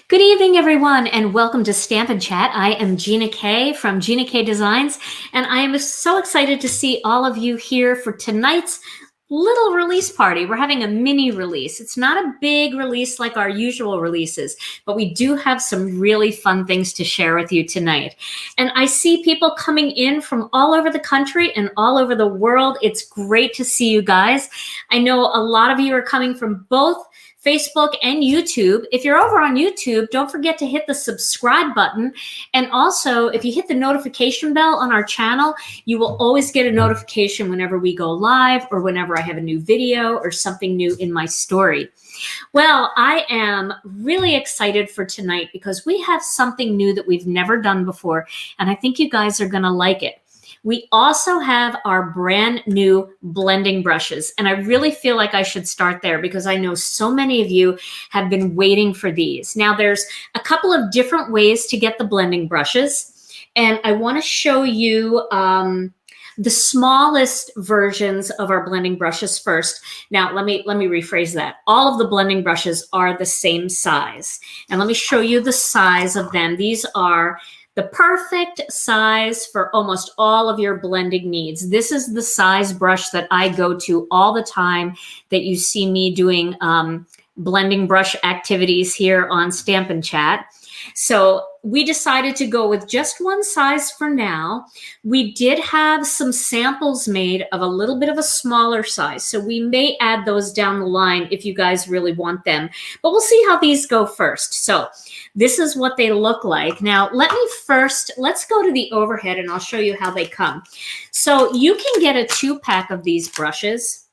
Good evening, everyone, and welcome to Stampin' Chat. I am Gina K from Gina K Designs, and I am so excited to see all of you here for tonight's little release party. We're having a mini release. It's not a big release like our usual releases, but we do have some really fun things to share with you tonight. And I see people coming in from all over the country and all over the world. It's great to see you guys. I know a lot of you are coming from both Facebook and YouTube. If you're over on YouTube, don't forget to hit the subscribe button. And also, if you hit the notification bell on our channel, you will always get a notification whenever we go live or whenever I have a new video or something new in my story. Well, I am really excited for tonight because we have something new that we've never done before, and I think you guys are going to like it. We also have our brand new blending brushes, and I really feel like I should start there because I know so many of you have been waiting for these. Now, there's a couple of different ways to get the blending brushes, and I want to show you the smallest versions of our blending brushes first. Now, let me rephrase that. All of the blending brushes are the same size, and let me show you the size of them. These are the perfect size for almost all of your blending needs. This is the size brush that I go to all the time that you see me doing blending brush activities here on Stampin' Chat. So we decided to go with just one size for now. We did have some samples made of a little bit of a smaller size, so we may add those down the line if you guys really want them. But we'll see how these go first. So this is what they look like. Now, let's go to the overhead and I'll show you how they come. So you can get a 2-pack of these brushes.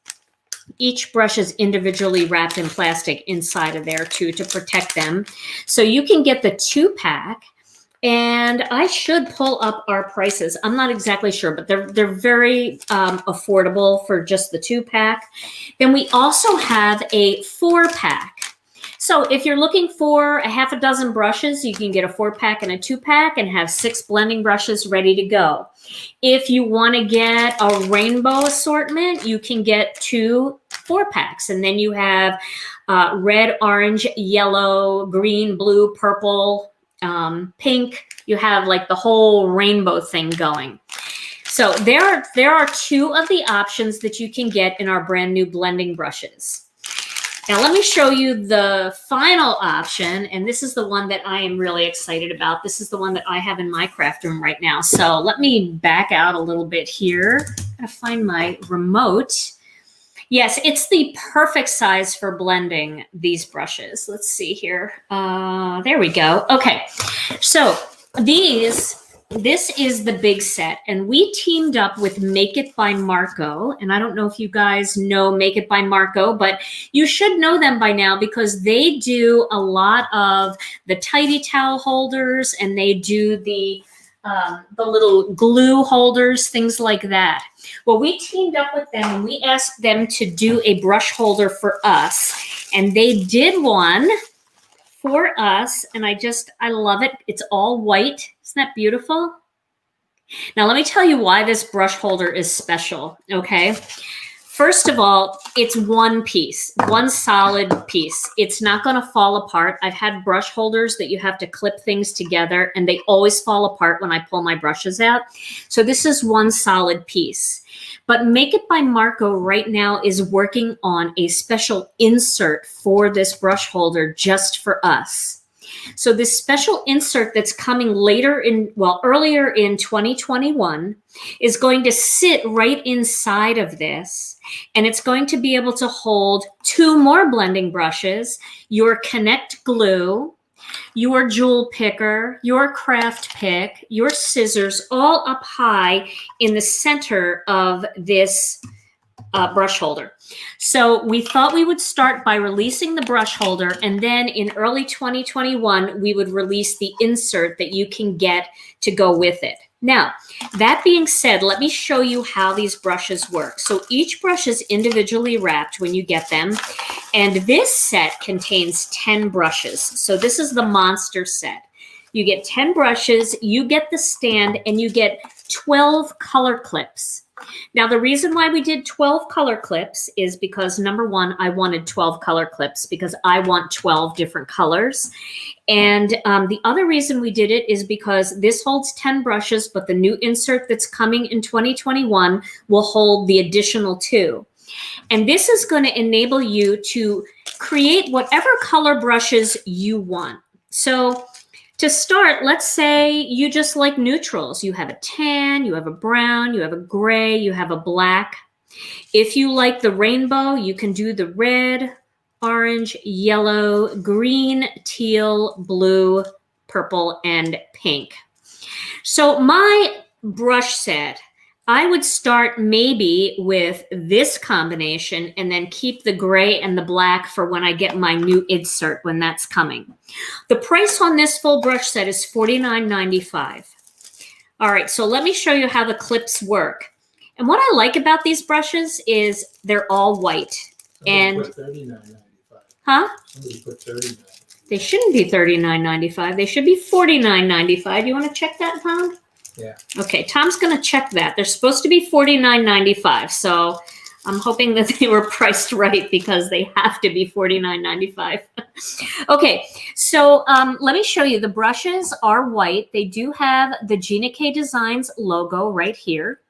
Each brush is individually wrapped in plastic inside of there too to protect them. So you can get the 2-pack, and I should pull up our prices. I'm not exactly sure, but they're very affordable for just the 2-pack. Then we also have a 4-pack. So if you're looking for a half a dozen brushes, you can get a 4-pack and a 2-pack and have 6 blending brushes ready to go. If you want to get a rainbow assortment, you can get 2 4-packs, and then you have red, orange, yellow, green, blue, purple, pink. You have like the whole rainbow thing going. So there are 2 of the options that you can get in our brand new blending brushes. Now let me show you the final option, and this is the one that I am really excited about. This is the one that I have in my craft room right now. So let me back out a little bit here. I'm gonna find my remote. Yes, it's the perfect size for blending these brushes. Let's see here. There we go. Okay, so this is the big set, and we teamed up with Make It by Marco. And I don't know if you guys know Make It by Marco, but you should know them by now because they do a lot of the tidy towel holders, and they do the little glue holders, things like that. Well, we teamed up with them and we asked them to do a brush holder for us, and they did one for us, and I love it. It's all white. Isn't that beautiful? Now, let me tell you why this brush holder is special, okay? First of all, it's one piece, one solid piece. It's not going to fall apart. I've had brush holders that you have to clip things together, and they always fall apart when I pull my brushes out. So this is one solid piece. But Make It by Marco right now is working on a special insert for this brush holder just for us. So this special insert that's coming earlier in 2021 is going to sit right inside of this, and it's going to be able to hold 2 more blending brushes, your Connect glue, your jewel picker, your craft pick, your scissors, all up high in the center of this brush holder. So we thought we would start by releasing the brush holder, and then in early 2021, we would release the insert that you can get to go with it. Now, that being said, let me show you how these brushes work. So each brush is individually wrapped when you get them, and this set contains 10 brushes. So this is the monster set. You get 10 brushes, you get the stand, and you get 12 color clips. Now, the reason why we did 12 color clips is because, number one, I wanted 12 color clips because I want 12 different colors. And the other reason we did it is because this holds 10 brushes, but the new insert that's coming in 2021 will hold the additional 2. And this is going to enable you to create whatever color brushes you want. So to start, let's say you just like neutrals. You have a tan, you have a brown, you have a gray, you have a black. If you like the rainbow, you can do the red, orange, yellow, green, teal, blue, purple, and pink. So my brush set, I would start maybe with this combination and then keep the gray and the black for when I get my new insert when that's coming. The price on this full brush set is $49.95. All right, so let me show you how the clips work. And what I like about these brushes is they're all white. And put $39.95. Huh? Somebody put $39. They shouldn't be $39.95. They should be $49.95. You want to check that, Tom? Yeah. Okay, Tom's going to check that. They're supposed to be $49.95. So I'm hoping that they were priced right because they have to be $49.95. Okay, so let me show you. The brushes are white. They do have the Gina K Designs logo right here.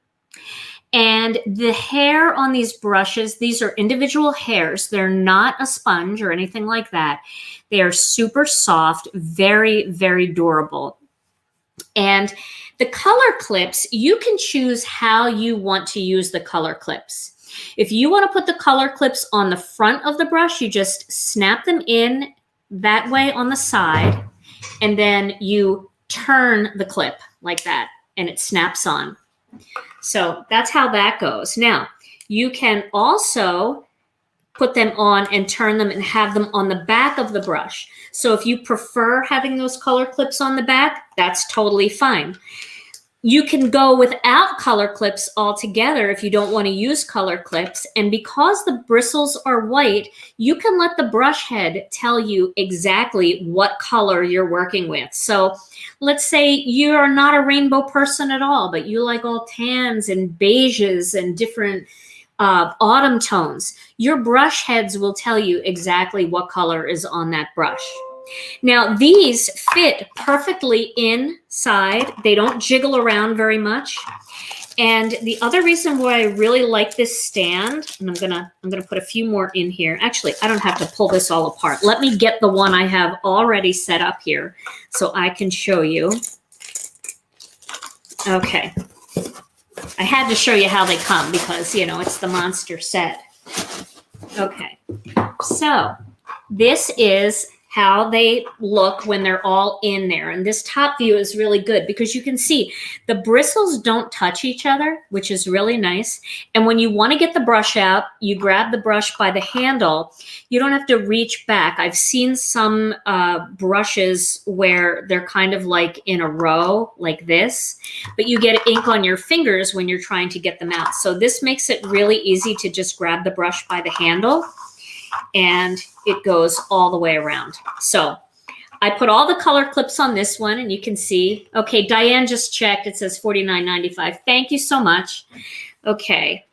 And the hair on these brushes, these are individual hairs. They're not a sponge or anything like that. They are super soft, very, very durable. And the color clips, you can choose how you want to use the color clips. If you want to put the color clips on the front of the brush, you just snap them in that way on the side, and then you turn the clip like that, and it snaps on. So that's how that goes. Now, you can also put them on and turn them and have them on the back of the brush. So if you prefer having those color clips on the back, that's totally fine. You can go without color clips altogether if you don't want to use color clips. And because the bristles are white, you can let the brush head tell you exactly what color you're working with. So let's say you are not a rainbow person at all, but you like all tans and beiges and different autumn tones. Your brush heads will tell you exactly what color is on that brush. Now, these fit perfectly inside. They don't jiggle around very much. And the other reason why I really like this stand, and I'm gonna put a few more in here. Actually, I don't have to pull this all apart. Let me get the one I have already set up here so I can show you. Okay. I had to show you how they come because, you know, it's the monster set. Okay. So this is how they look when they're all in there. And this top view is really good because you can see the bristles don't touch each other, which is really nice. And when you want to get the brush out, you grab the brush by the handle. You don't have to reach back. I've seen some brushes where they're kind of like in a row like this, but you get ink on your fingers when you're trying to get them out. So this makes it really easy to just grab the brush by the handle, and it goes all the way around. So I put all the color clips on this one, and you can see, okay, Diane just checked. It says $49.95. Thank you so much. Okay.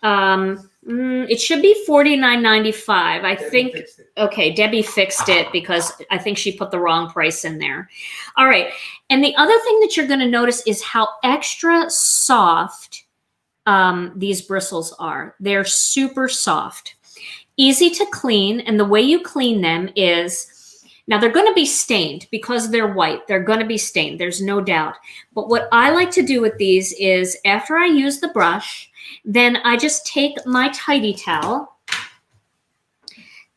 It should be $49.95. I think, okay, Debbie fixed it because I think she put the wrong price in there. All right. And the other thing that you're going to notice is how extra soft these bristles are. They're super soft. Easy to clean, and the way you clean them is, now they're going to be stained because they're white. They're going to be stained. There's no doubt. But what I like to do with these is after I use the brush, then I just take my tidy towel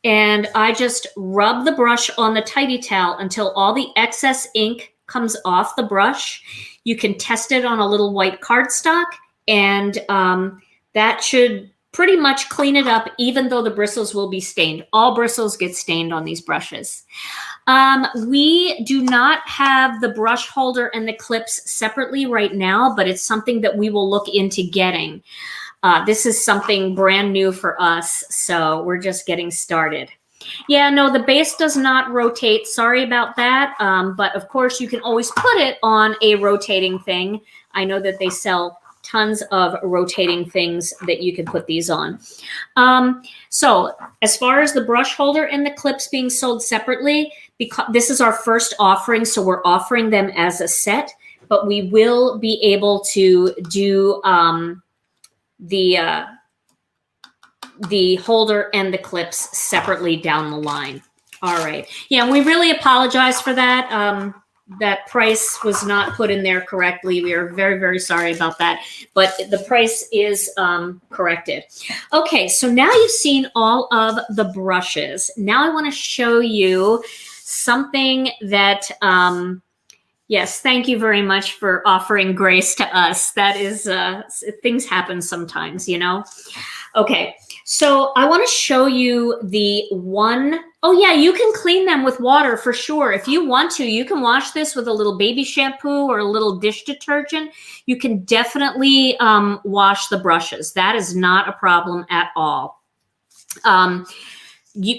and I just rub the brush on the tidy towel until all the excess ink comes off the brush. You can test it on a little white cardstock, and that should pretty much clean it up, even though the bristles will be stained. All bristles get stained on these brushes. We do not have the brush holder and the clips separately right now, but it's something that we will look into getting. This is something brand new for us, so we're just getting started. Yeah, no, the base does not rotate. Sorry about that. But of course, you can always put it on a rotating thing. I know that they sell tons of rotating things that you can put these on. So as far as the brush holder and the clips being sold separately, because this is our first offering, so we're offering them as a set, but we will be able to do the holder and the clips separately down the line. All right. Yeah, we really apologize for that. That price was not put in there correctly. We are very, very sorry about that. But the price is corrected. Okay, so now you've seen all of the brushes. Now I want to show you something that, yes, thank you very much for offering grace to us. That is, things happen sometimes, you know? Okay, so I want to show you the one. Oh yeah, you can clean them with water for sure. If you want to, you can wash this with a little baby shampoo or a little dish detergent. You can definitely wash the brushes. That is not a problem at all. And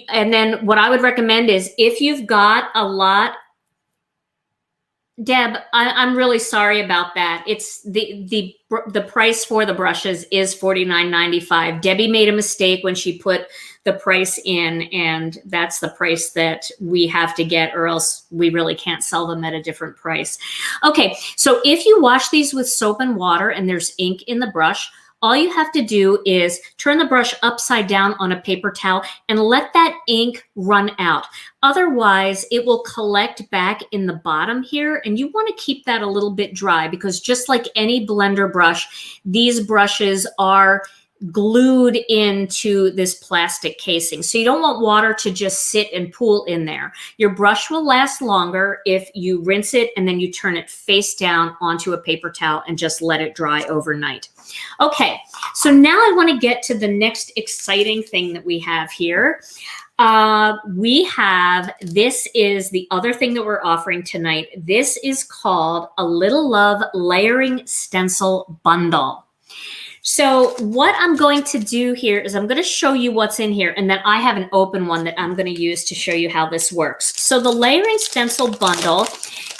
then what I would recommend is if you've got a lot, Deb, I'm really sorry about that. It's the price for the brushes is $49.95. Debbie made a mistake when she put the price in, and that's the price that we have to get, or else we really can't sell them at a different price. Okay, so if you wash these with soap and water and there's ink in the brush, all you have to do is turn the brush upside down on a paper towel and let that ink run out. Otherwise, it will collect back in the bottom here, and you want to keep that a little bit dry because just like any blender brush, these brushes are glued into this plastic casing. So you don't want water to just sit and pool in there. Your brush will last longer if you rinse it and then you turn it face down onto a paper towel and just let it dry overnight. Okay, so now I want to get to the next exciting thing that we have here. This is the other thing that we're offering tonight. This is called a Little Love Layering Stencil Bundle. So what I'm going to do here is I'm going to show you what's in here, and then I have an open one that I'm going to use to show you how this works. So the Layering Stencil Bundle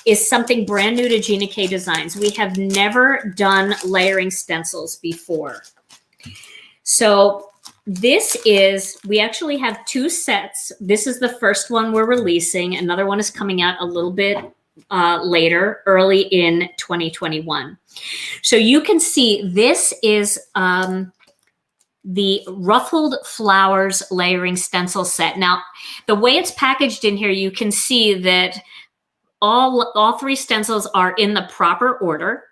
is something brand new to Gina K Designs. We have never done layering stencils before. So this is, we actually have two sets. This is the first one we're releasing. Another one is coming out a little bit later, early in 2021. So you can see this is the Ruffled Flowers Layering Stencil Set. Now, the way it's packaged in here, you can see that all three stencils are in the proper order.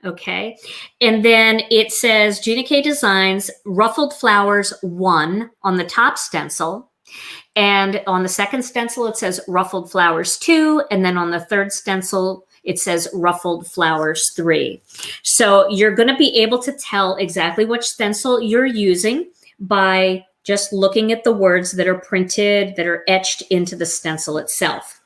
Okay. And then it says Gina K Designs Ruffled Flowers 1 on the top stencil. And on the second stencil, it says Ruffled Flowers 2. And then on the third stencil, it says Ruffled Flowers 3. So you're going to be able to tell exactly which stencil you're using by just looking at the words that are printed, that are etched into the stencil itself.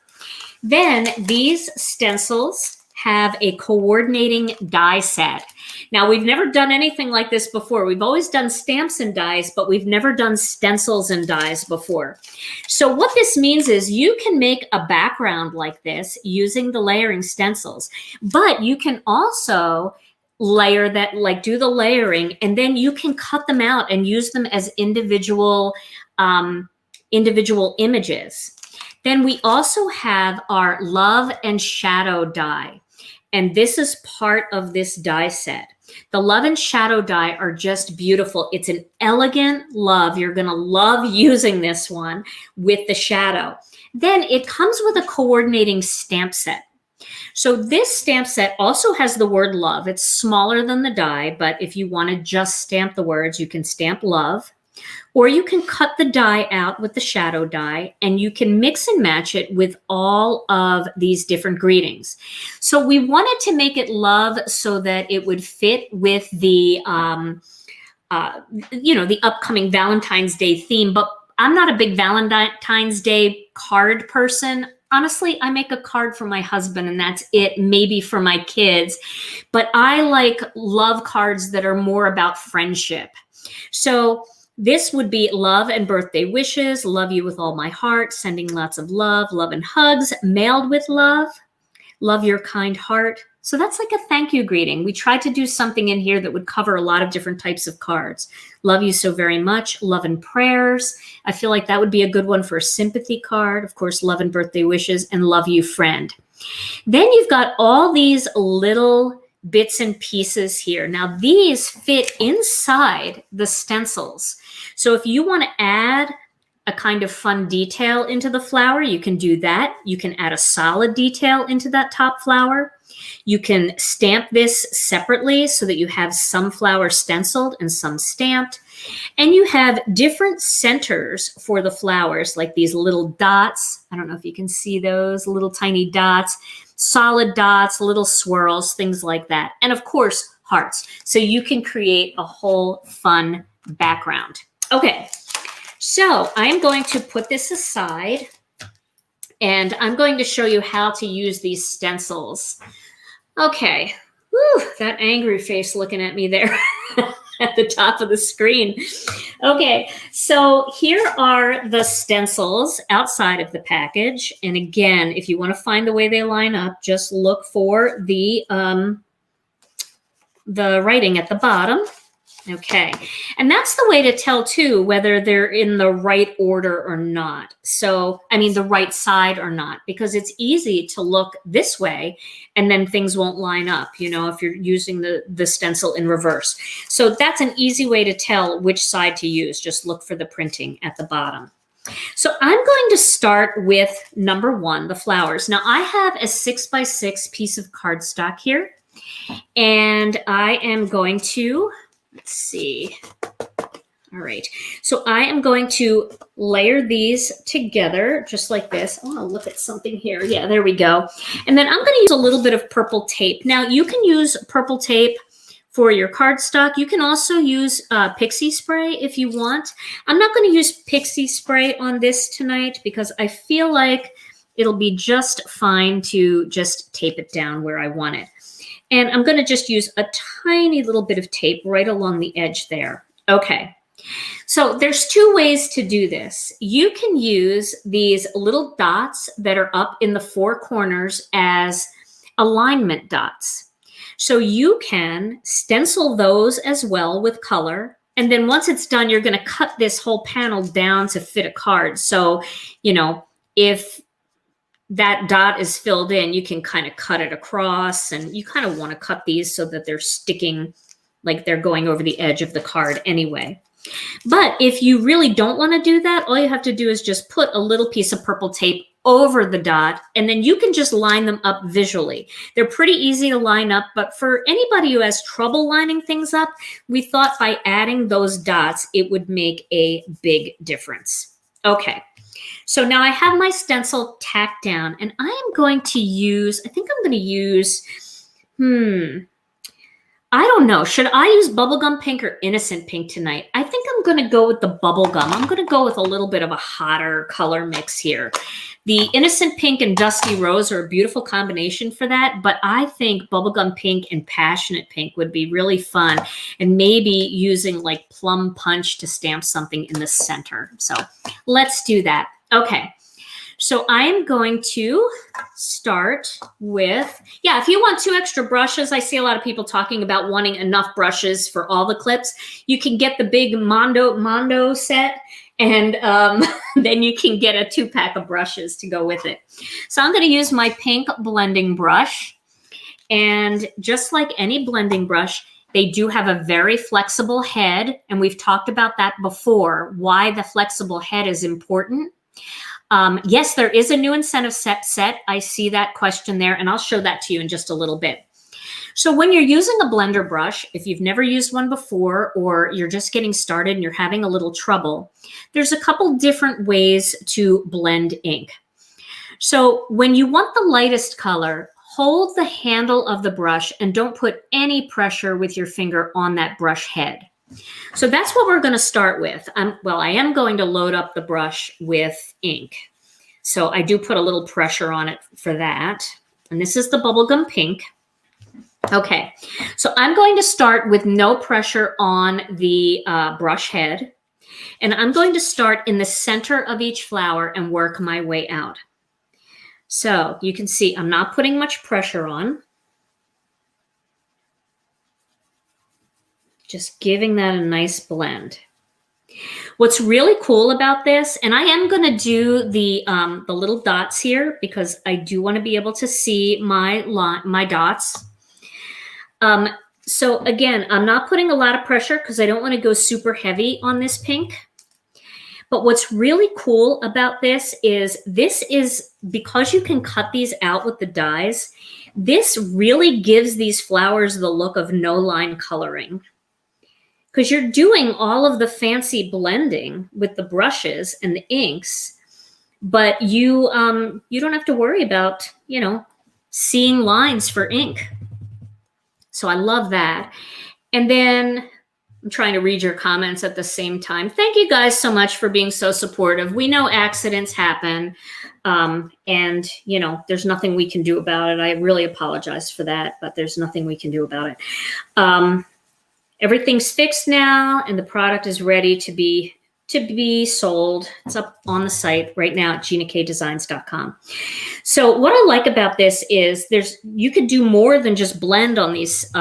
Then these stencils have a coordinating die set. Now, we've never done anything like this before. We've always done stamps and dies, but we've never done stencils and dies before. So what this means is you can make a background like this using the layering stencils, but you can also layer that, like do the layering, and then you can cut them out and use them as individual images. Then we also have our Love and Shadow die. And this is part of this die set. The Love and Shadow die are just beautiful. It's an elegant love. You're going to love using this one with the shadow. Then it comes with a coordinating stamp set. So this stamp set also has the word love. It's smaller than the die, but if you want to just stamp the words, you can stamp love. Or you can cut the die out with the shadow die, and you can mix and match it with all of these different greetings. So we wanted to make it love so that it would fit with the, the upcoming Valentine's Day theme. But I'm not a big Valentine's Day card person. Honestly, I make a card for my husband and that's it, maybe for my kids. But I like love cards that are more about friendship. So this would be love and birthday wishes, love you with all my heart, sending lots of love, love and hugs, mailed with love, love your kind heart. So that's like a thank you greeting. We tried to do something in here that would cover a lot of different types of cards. Love you so very much, love and prayers. I feel like that would be a good one for a sympathy card. Of course, love and birthday wishes, and love you, friend. Then you've got all these little bits and pieces here. Now these fit inside the stencils. So if you want to add a kind of fun detail into the flower, you can do that. You can add a solid detail into that top flower. You can stamp this separately so that you have some flowers stenciled and some stamped. And you have different centers for the flowers, like these little dots. I don't know if you can see those little tiny dots, solid dots, little swirls, things like that. And of course, hearts. So you can create a whole fun background. Okay, so I'm going to put this aside and I'm going to show you how to use these stencils. Okay, whew, that angry face looking at me there at the top of the screen. Okay, so here are the stencils outside of the package. And again, if you want to find the way they line up, just look for the writing at the bottom. Okay, and that's the way to tell too whether they're in the right order or not. So, I mean the right side or not, because it's easy to look this way and then things won't line up, you know, if you're using the stencil in reverse. So that's an easy way to tell which side to use. Just look for the printing at the bottom. So I'm going to start with number 1, the flowers. Now I have a 6x6 piece of cardstock here, and I am going to, let's see. All right. So I am going to layer these together just like this. I want to look at something here. Yeah, there we go. And then I'm going to use a little bit of purple tape. Now you can use purple tape for your cardstock. You can also use pixie spray if you want. I'm not going to use pixie spray on this tonight because I feel like it'll be just fine to just tape it down where I want it. And I'm going to just use a tiny little bit of tape right along the edge there. Okay, so there's 2 ways to do this. You can use these little dots that are up in the 4 corners as alignment dots. So you can stencil those as well with color. And then once it's done, you're going to cut this whole panel down to fit a card. So, you know, if that dot is filled in, you can kind of cut it across, and you kind of want to cut these so that they're sticking, like they're going over the edge of the card anyway. But if you really don't want to do that, all you have to do is just put a little piece of purple tape over the dot, and then you can just line them up visually. They're pretty easy to line up, but for anybody who has trouble lining things up, we thought by adding those dots, it would make a big difference. Okay. So now I have my stencil tacked down, and I am going to use, I think I'm going to use, I don't know. Should I use bubblegum pink or innocent pink tonight? I think I'm going to go with the bubblegum. I'm going to go with a little bit of a hotter color mix here. The innocent pink and dusty rose are a beautiful combination for that, but I think bubblegum pink and passionate pink would be really fun, and maybe using like plum punch to stamp something in the center. So let's do that. Okay. So I'm going to start with, yeah, if you want 2 extra brushes, I see a lot of people talking about wanting enough brushes for all the clips. You can get the big Mondo set, and then you can get a 2-pack of brushes to go with it. So I'm going to use my pink blending brush, and just like any blending brush, they do have a very flexible head, and we've talked about that before, why the flexible head is important. Yes, there is a new incentive set. I see that question there, and I'll show that to you in just a little bit. So when you're using a blender brush, if you've never used one before, or you're just getting started and you're having a little trouble, there's a couple different ways to blend ink. So when you want the lightest color, hold the handle of the brush and don't put any pressure with your finger on that brush head. So that's what we're going to start with. Well, I am going to load up the brush with ink. So I do put a little pressure on it for that. And this is the bubblegum pink. Okay, so I'm going to start with no pressure on the brush head. And I'm going to start in the center of each flower and work my way out. So you can see I'm not putting much pressure on. Just giving that a nice blend. What's really cool about this, and I am going to do the little dots here because I do want to be able to see my dots. So again, I'm not putting a lot of pressure because I don't want to go super heavy on this pink. But what's really cool about this is because you can cut these out with the dies, this really gives these flowers the look of no line coloring. Because you're doing all of the fancy blending with the brushes and the inks, but you don't have to worry about, you know, seeing lines for ink. So I love that. And then I'm trying to read your comments at the same time. Thank you guys so much for being so supportive. We know accidents happen, and, you know, there's nothing we can do about it. I really apologize for that, but there's nothing we can do about it. Everything's fixed now, and the product is ready to be sold. It's up on the site right now at GinaKDesigns.com. So what I like about this is you could do more than just blend on these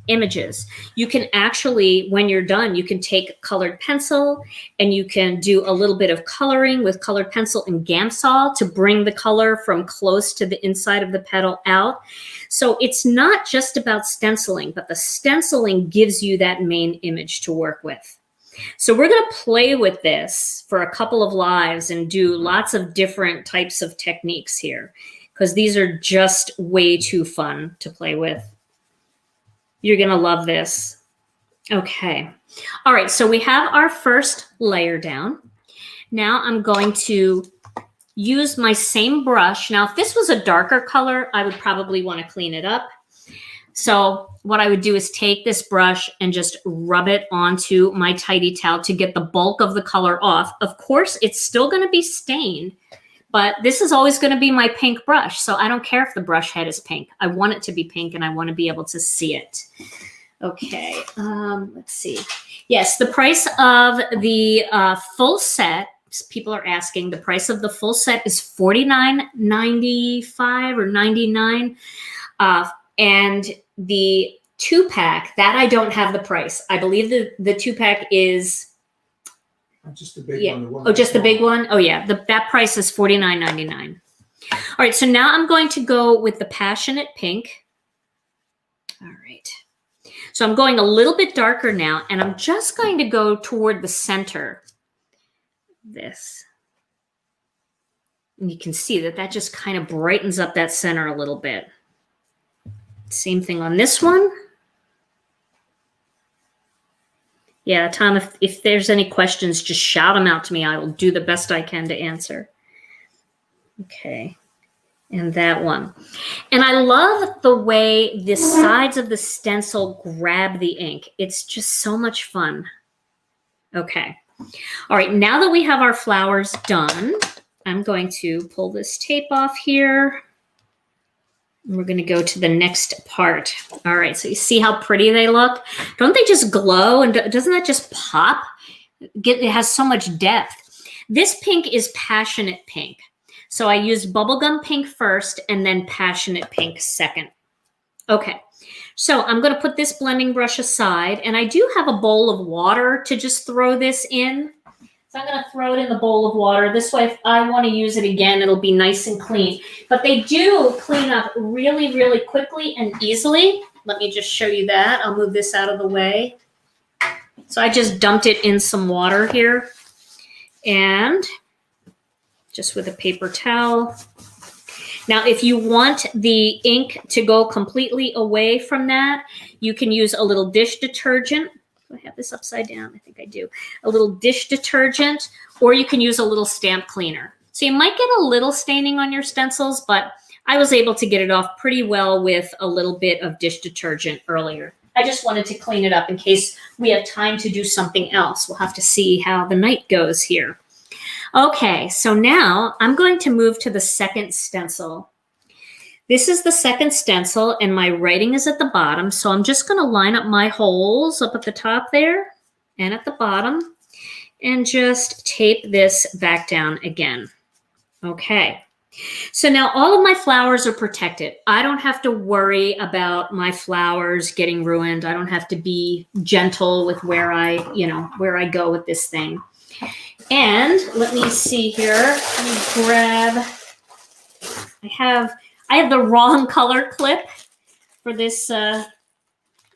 images. You can actually, when you're done, you can take colored pencil and you can do a little bit of coloring with colored pencil and Gamsol to bring the color from close to the inside of the petal out. So it's not just about stenciling, but the stenciling gives you that main image to work with. So we're going to play with this for a couple of lives and do lots of different types of techniques here, because these are just way too fun to play with. You're going to love this. Okay. All right. So we have our first layer down. Now I'm going to use my same brush. Now, if this was a darker color, I would probably want to clean it up. So what I would do is take this brush and just rub it onto my tidy towel to get the bulk of the color off. Of course, it's still going to be stained, but this is always going to be my pink brush. So I don't care if the brush head is pink. I want it to be pink and I want to be able to see it. Okay, let's see. Yes, the price of the full set, people are asking, the price of the full set is $49.95 or $99. And the 2-pack, that I don't have the price. I believe the 2-pack is... Just the big one. Oh, just the big one? Oh, yeah. That price is $49.99. All right, so now I'm going to go with the Passionate Pink. All right. So I'm going a little bit darker now, and I'm just going to go toward the center. This. And you can see that just kind of brightens up that center a little bit. Same thing on this one. Yeah, Tom, if there's any questions, just shout them out to me. I will do the best I can to answer. Okay, and that one. And I love the way the sides of the stencil grab the ink. It's just so much fun. Okay. All right, now that we have our flowers done, I'm going to pull this tape off here. We're going to go to the next part. All right, so you see how pretty they look? Don't they just glow? And doesn't that just pop? It has so much depth. This pink is Passionate Pink. So I used Bubblegum Pink first and then Passionate Pink second. Okay, so I'm going to put this blending brush aside. And I do have a bowl of water to just throw this in. So I'm going to throw it in the bowl of water. This way, if I want to use it again, it'll be nice and clean. But they do clean up really, really quickly and easily. Let me just show you that. I'll move this out of the way. So I just dumped it in some water here. And just with a paper towel. Now, if you want the ink to go completely away from that, you can use a little dish detergent. Do I have this upside down? I think I do. A little dish detergent, or you can use a little stamp cleaner. So you might get a little staining on your stencils, but I was able to get it off pretty well with a little bit of dish detergent earlier. I just wanted to clean it up in case we have time to do something else. We'll have to see how the night goes here. Okay, so now I'm going to move to the second stencil. This is the second stencil, and my writing is at the bottom. So I'm just going to line up my holes up at the top there and at the bottom and just tape this back down again. Okay. So now all of my flowers are protected. I don't have to worry about my flowers getting ruined. I don't have to be gentle with where I go with this thing. And let me see here. Let me grab, I have the wrong color clip for this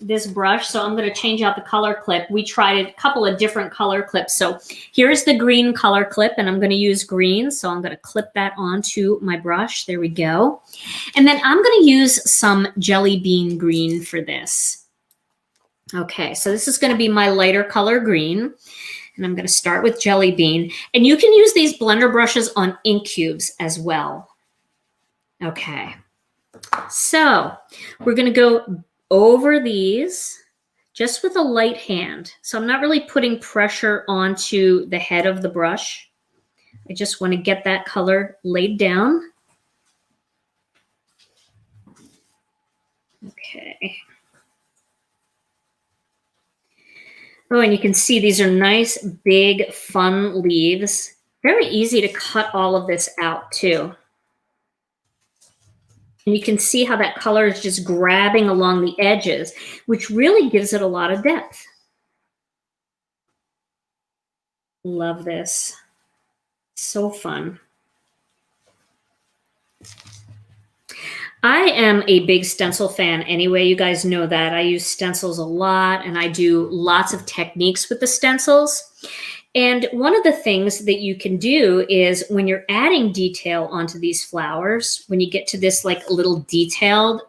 this brush, so I'm going to change out the color clip. We tried a couple of different color clips. So here's the green color clip, and I'm going to use green. So I'm going to clip that onto my brush. There we go. And then I'm going to use some jelly bean green for this. Okay, so this is going to be my lighter color green. And I'm going to start with jelly bean. And you can use these blender brushes on ink cubes as well. Okay, so we're going to go over these just with a light hand. So I'm not really putting pressure onto the head of the brush. I just want to get that color laid down. Okay. Oh, and you can see these are nice, big, fun leaves. Very easy to cut all of this out too. And you can see how that color is just grabbing along the edges, which really gives it a lot of depth. Love this. So fun. I am a big stencil fan anyway. You guys know that. I use stencils a lot, and I do lots of techniques with the stencils. And one of the things that you can do is when you're adding detail onto these flowers, when you get to this like little detailed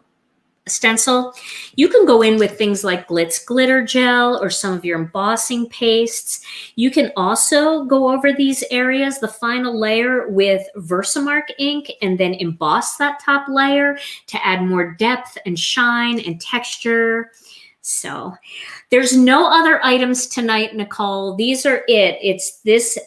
stencil, you can go in with things like Glitz glitter gel or some of your embossing pastes. You can also go over these areas, the final layer, with Versamark ink and then emboss that top layer to add more depth and shine and texture. So there's no other items tonight, Nicole. These are it. It's this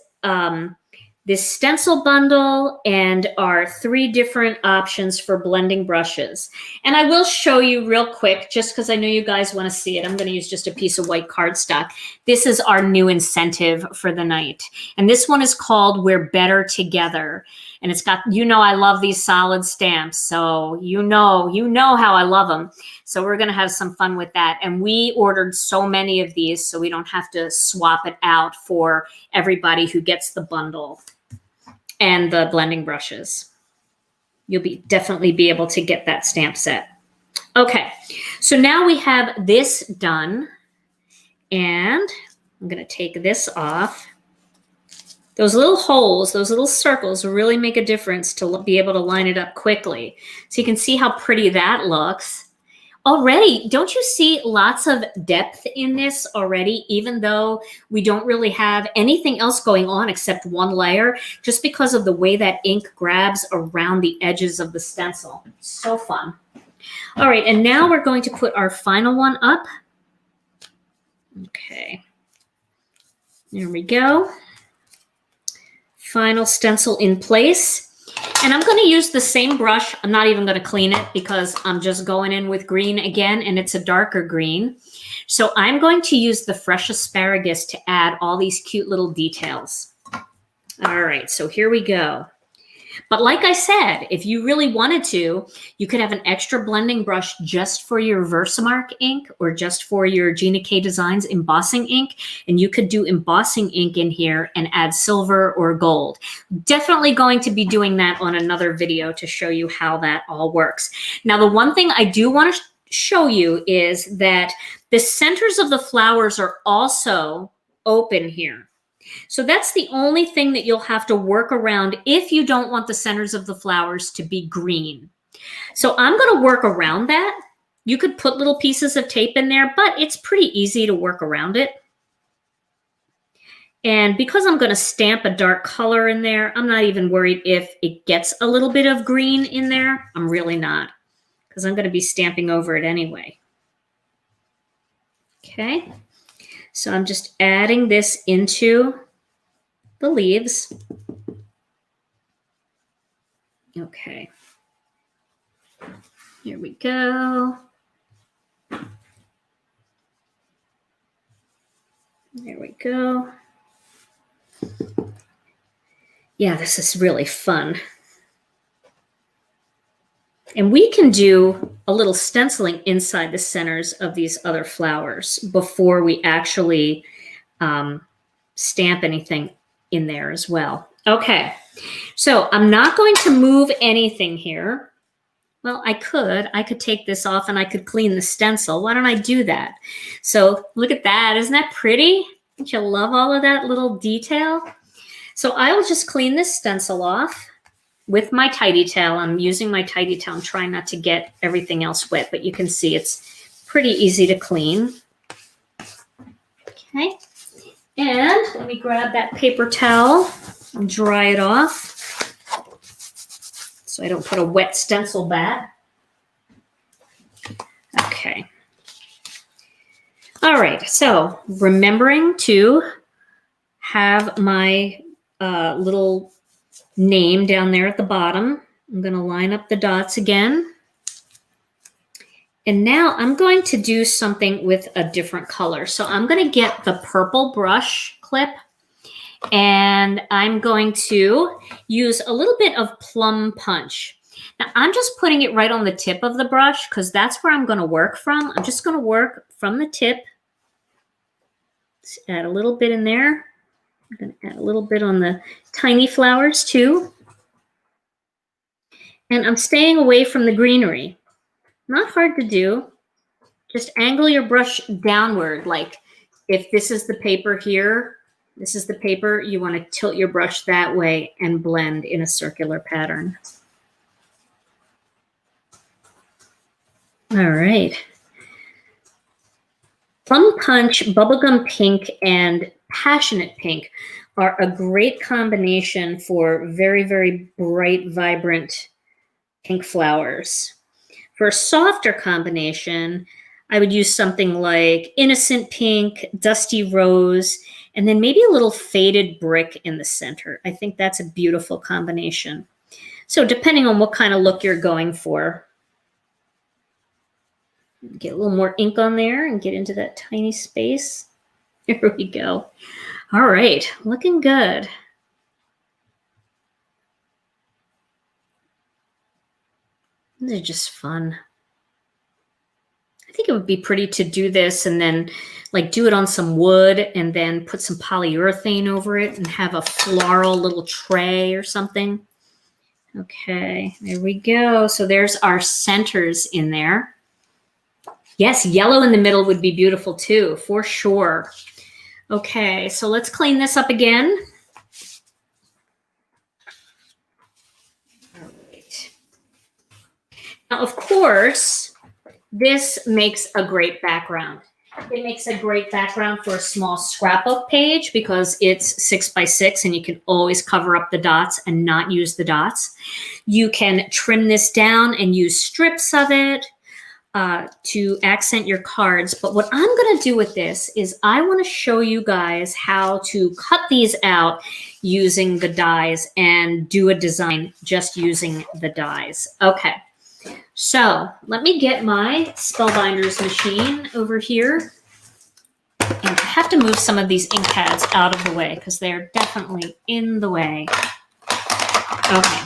this stencil bundle and our 3 different options for blending brushes. And I will show you real quick, just because I know you guys want to see it. I'm going to use just a piece of white cardstock. This is our new incentive for the night. And this one is called We're Better Together. And it's got, I love these solid stamps. So you know how I love them. So we're going to have some fun with that. And we ordered so many of these so we don't have to swap it out for everybody who gets the bundle and the blending brushes. You'll definitely be able to get that stamp set. Okay, so now we have this done. And I'm going to take this off. Those little holes, those little circles really make a difference to be able to line it up quickly. So you can see how pretty that looks. Already, don't you see lots of depth in this already, even though we don't really have anything else going on except one layer, just because of the way that ink grabs around the edges of the stencil. So fun. All right, and now we're going to put our final one up. Okay. There we go. Final stencil in place. And I'm going to use the same brush. I'm not even going to clean it because I'm just going in with green again, and it's a darker green. So I'm going to use the fresh asparagus to add all these cute little details. All right, so here we go. But like I said, if you really wanted to, you could have an extra blending brush just for your Versamark ink or just for your Gina K Designs embossing ink. And you could do embossing ink in here and add silver or gold. Definitely going to be doing that on another video to show you how that all works. Now, the one thing I do want to show you is that the centers of the flowers are also open here. So that's the only thing that you'll have to work around if you don't want the centers of the flowers to be green. So I'm going to work around that. You could put little pieces of tape in there, but it's pretty easy to work around it. And because I'm going to stamp a dark color in there, I'm not even worried if it gets a little bit of green in there. I'm really not, because I'm going to be stamping over it anyway. Okay. So I'm just adding this into the leaves. Okay. Here we go. There we go. Yeah, this is really fun. And we can do a little stenciling inside the centers of these other flowers before we actually stamp anything in there as well. Okay, so I'm not going to move anything here. Well, I could take this off and I could clean the stencil. Why don't I do that? So look at that. Isn't that pretty? Don't you love all of that little detail? So I will just clean this stencil off with my tidy towel. I'm using my tidy towel. I'm trying not to get everything else wet, but you can see it's pretty easy to clean. Okay. And let me grab that paper towel and dry it off so I don't put a wet stencil back. Okay. All right, so remembering to have my little name down there at the bottom. I'm going to line up the dots again. And now I'm going to do something with a different color. So I'm going to get the purple brush clip and I'm going to use a little bit of plum punch. Now I'm just putting it right on the tip of the brush because that's where I'm going to work from. I'm just going to work from the tip. Let's add a little bit in there. I'm going to add a little bit on the tiny flowers too. And I'm staying away from the greenery. Not hard to do. Just angle your brush downward. Like if this is the paper here, this is the paper, you want to tilt your brush that way and blend in a circular pattern. All right. Plum Punch, Bubblegum Pink, and Passionate Pink are a great combination for very, very bright, vibrant pink flowers. For a softer combination, I would use something like Innocent Pink, Dusty Rose, and then maybe a little faded brick in the center. I think that's a beautiful combination. So depending on what kind of look you're going for, get a little more ink on there and get into that tiny space. Here we go. All right, looking good. These are just fun. I think it would be pretty to do this and then like do it on some wood and then put some polyurethane over it and have a floral little tray or something. Okay, there we go. So there's our centers in there. Yes, yellow in the middle would be beautiful too, for sure. Okay, so let's clean this up again. All right. Now, of course, this makes a great background. It makes a great background for a small scrapbook page because it's 6 by 6 and you can always cover up the dots and not use the dots. You can trim this down and use strips of it to accent your cards. But what I'm going to do with this is I want to show you guys how to cut these out using the dies and do a design just using the dies. Okay. So let me get my Spellbinders machine over here. And I have to move some of these ink pads out of the way because they're definitely in the way. Okay.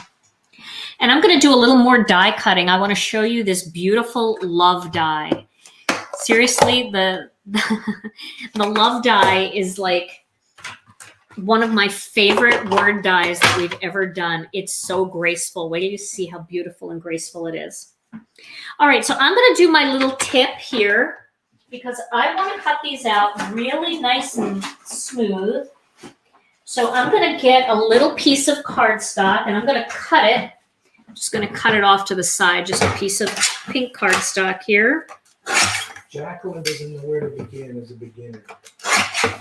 And I'm going to do a little more die cutting. I want to show you this beautiful love die. Seriously, the love die is like one of my favorite word dies that we've ever done. It's so graceful. Wait till you see how beautiful and graceful it is. All right, so I'm going to do my little tip here because I want to cut these out really nice and smooth. So I'm going to get a little piece of cardstock and I'm going to cut it. I'm just going to cut it off to the side, just a piece of pink cardstock here. Jacqueline doesn't know where to begin as a beginner.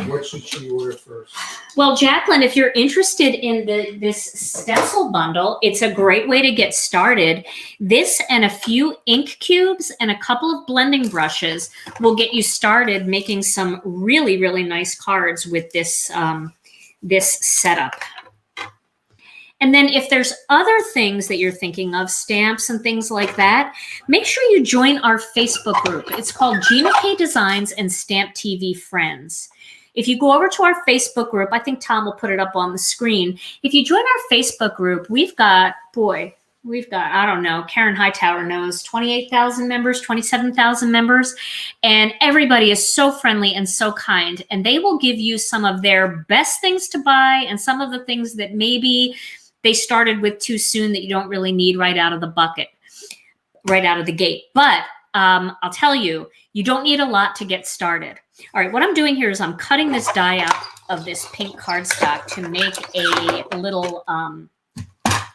What should she order first? Well, Jacqueline, if you're interested in this stencil bundle, it's a great way to get started. This and a few ink cubes and a couple of blending brushes will get you started making some really, really nice cards with this, this setup. And then if there's other things that you're thinking of, stamps and things like that, make sure you join our Facebook group. It's called Gina K Designs and Stamp TV Friends. If you go over to our Facebook group, I think Tom will put it up on the screen. If you join our Facebook group, we've got, boy, we've got, I don't know, Karen Hightower knows, 28,000 members, 27,000 members. And everybody is so friendly and so kind. And they will give you some of their best things to buy and some of the things that maybe they started with too soon that you don't really need right out of the bucket, right out of the gate. But I'll tell you, you don't need a lot to get started. All right, what I'm doing here is I'm cutting this die out of this pink cardstock to make a little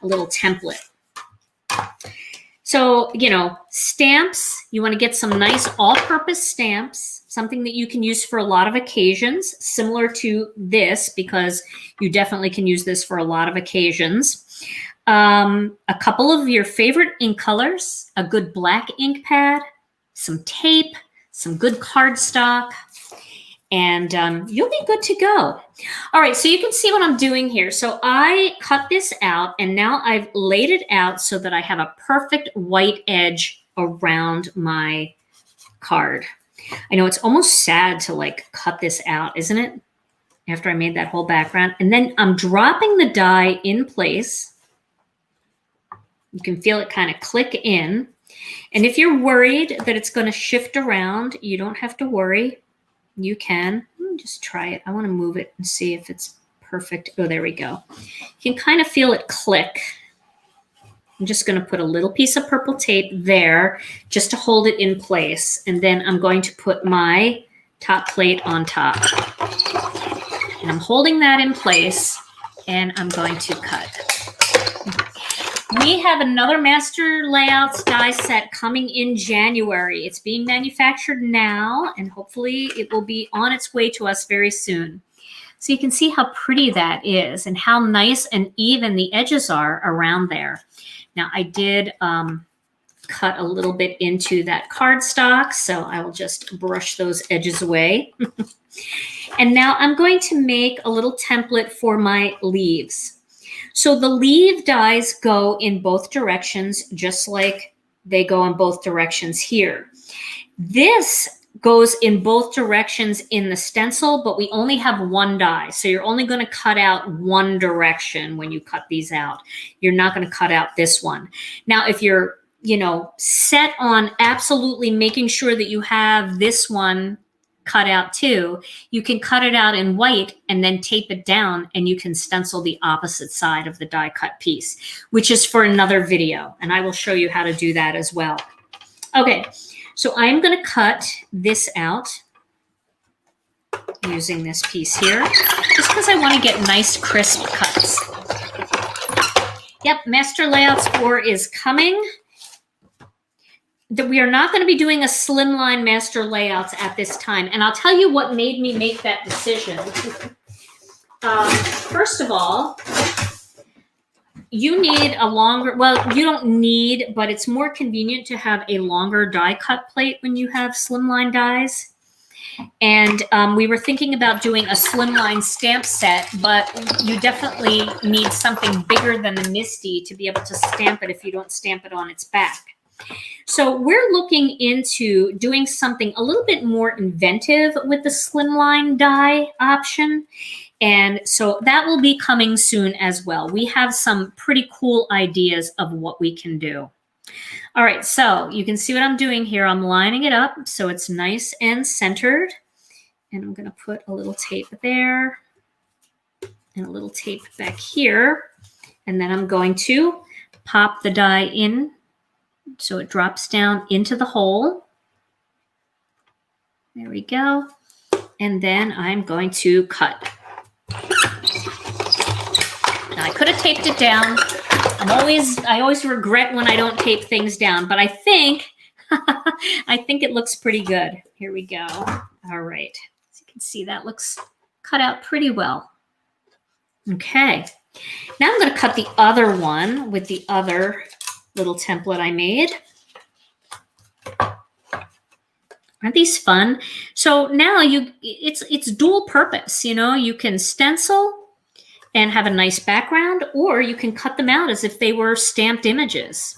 template. So, you know, stamps, you want to get some nice all-purpose stamps, something that you can use for a lot of occasions, similar to this, because you definitely can use this for a lot of occasions. A couple of your favorite ink colors, a good black ink pad, some tape, some good cardstock, and you'll be good to go. All right, so you can see what I'm doing here. So I cut this out, and now I've laid it out so that I have a perfect white edge around my card. I know it's almost sad to like cut this out, isn't it? After I made that whole background. And then I'm dropping the die in place. You can feel it kind of click in. And if you're worried that it's going to shift around, you don't have to worry. You can. Let me just try it. I want to move it and see if it's perfect. Oh, there we go. You can kind of feel it click. I'm just going to put a little piece of purple tape there just to hold it in place. And then I'm going to put my top plate on top. And I'm holding that in place, and I'm going to cut. We have another Master Layouts die set coming in January. It's being manufactured now, and hopefully it will be on its way to us very soon. So you can see how pretty that is and how nice and even the edges are around there. Now I did cut a little bit into that cardstock, so I will just brush those edges away. And now I'm going to make a little template for my leaves. So the leaf dies go in both directions, just like they go in both directions here. This goes in both directions in the stencil, but we only have one die. So you're only going to cut out one direction when you cut these out. You're not going to cut out this one. Now, if you're, you know, set on absolutely making sure that you have this one cut out too, you can cut it out in white and then tape it down, and you can stencil the opposite side of the die cut piece, which is for another video. And I will show you how to do that as well. Okay, so I'm going to cut this out using this piece here, just because I want to get nice crisp cuts. Yep, Master Layouts 4 is coming. That we are not going to be doing a slimline Master Layouts at this time. And I'll tell you what made me make that decision. First of all, you need a longer, well, you don't need, but it's more convenient to have a longer die cut plate when you have slimline dies. And we were thinking about doing a slimline stamp set, but you definitely need something bigger than the Misty to be able to stamp it if you don't stamp it on its back. So we're looking into doing something a little bit more inventive with the slimline die option. And so that will be coming soon as well. We have some pretty cool ideas of what we can do. All right, so you can see what I'm doing here. I'm lining it up so it's nice and centered. And I'm going to put a little tape there and a little tape back here. And then I'm going to pop the die in so it drops down into the hole. There we go. And then I'm going to cut. Now I could have taped it down. I always regret when I don't tape things down, but I think I think it looks pretty good. Here we go. All right. As you can see, that looks cut out pretty well. Okay. Now I'm going to cut the other one with the other little template I made. Aren't these fun? So now it's dual purpose, you know, you can stencil and have a nice background, or you can cut them out as if they were stamped images.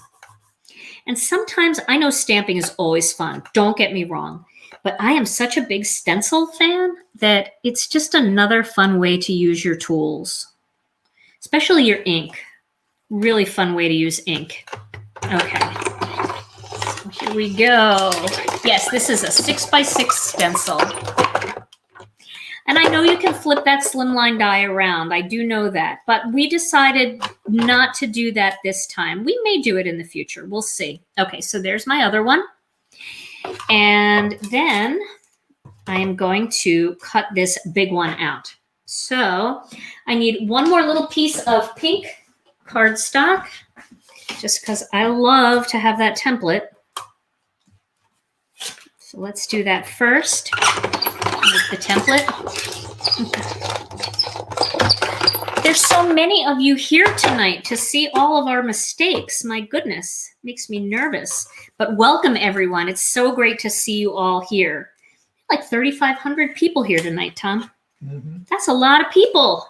And sometimes, I know stamping is always fun, don't get me wrong, but I am such a big stencil fan that it's just another fun way to use your tools, especially your ink. Really fun way to use ink. Okay, so here we go. Yes, this is a 6x6 stencil. And I know you can flip that slimline die around. I do know that. But we decided not to do that this time. We may do it in the future. We'll see. Okay, so there's my other one. And then I am going to cut this big one out. So I need one more little piece of pink cardstock, just because I love to have that template. So let's do that first. Make the template. There's so many of you here tonight to see all of our mistakes. My goodness, makes me nervous. But welcome everyone. It's so great to see you all here. Like 3,500 people here tonight, Tom. Mm-hmm. That's a lot of people.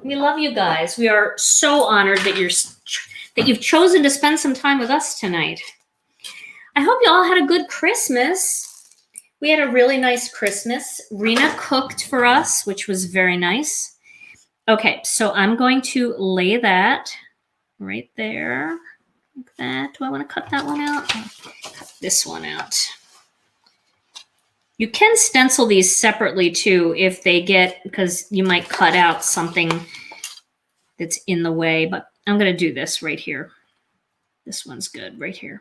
We love you guys. We are so honored that you've chosen to spend some time with us tonight. I hope you all had a good Christmas. We had a really nice Christmas. Rena cooked for us, which was very nice. Okay, so I'm going to lay that right there, like that. Do I want to cut that one out? I'll cut this one out. You can stencil these separately too if they get, because you might cut out something that's in the way, but I'm going to do this right here. This one's good right here.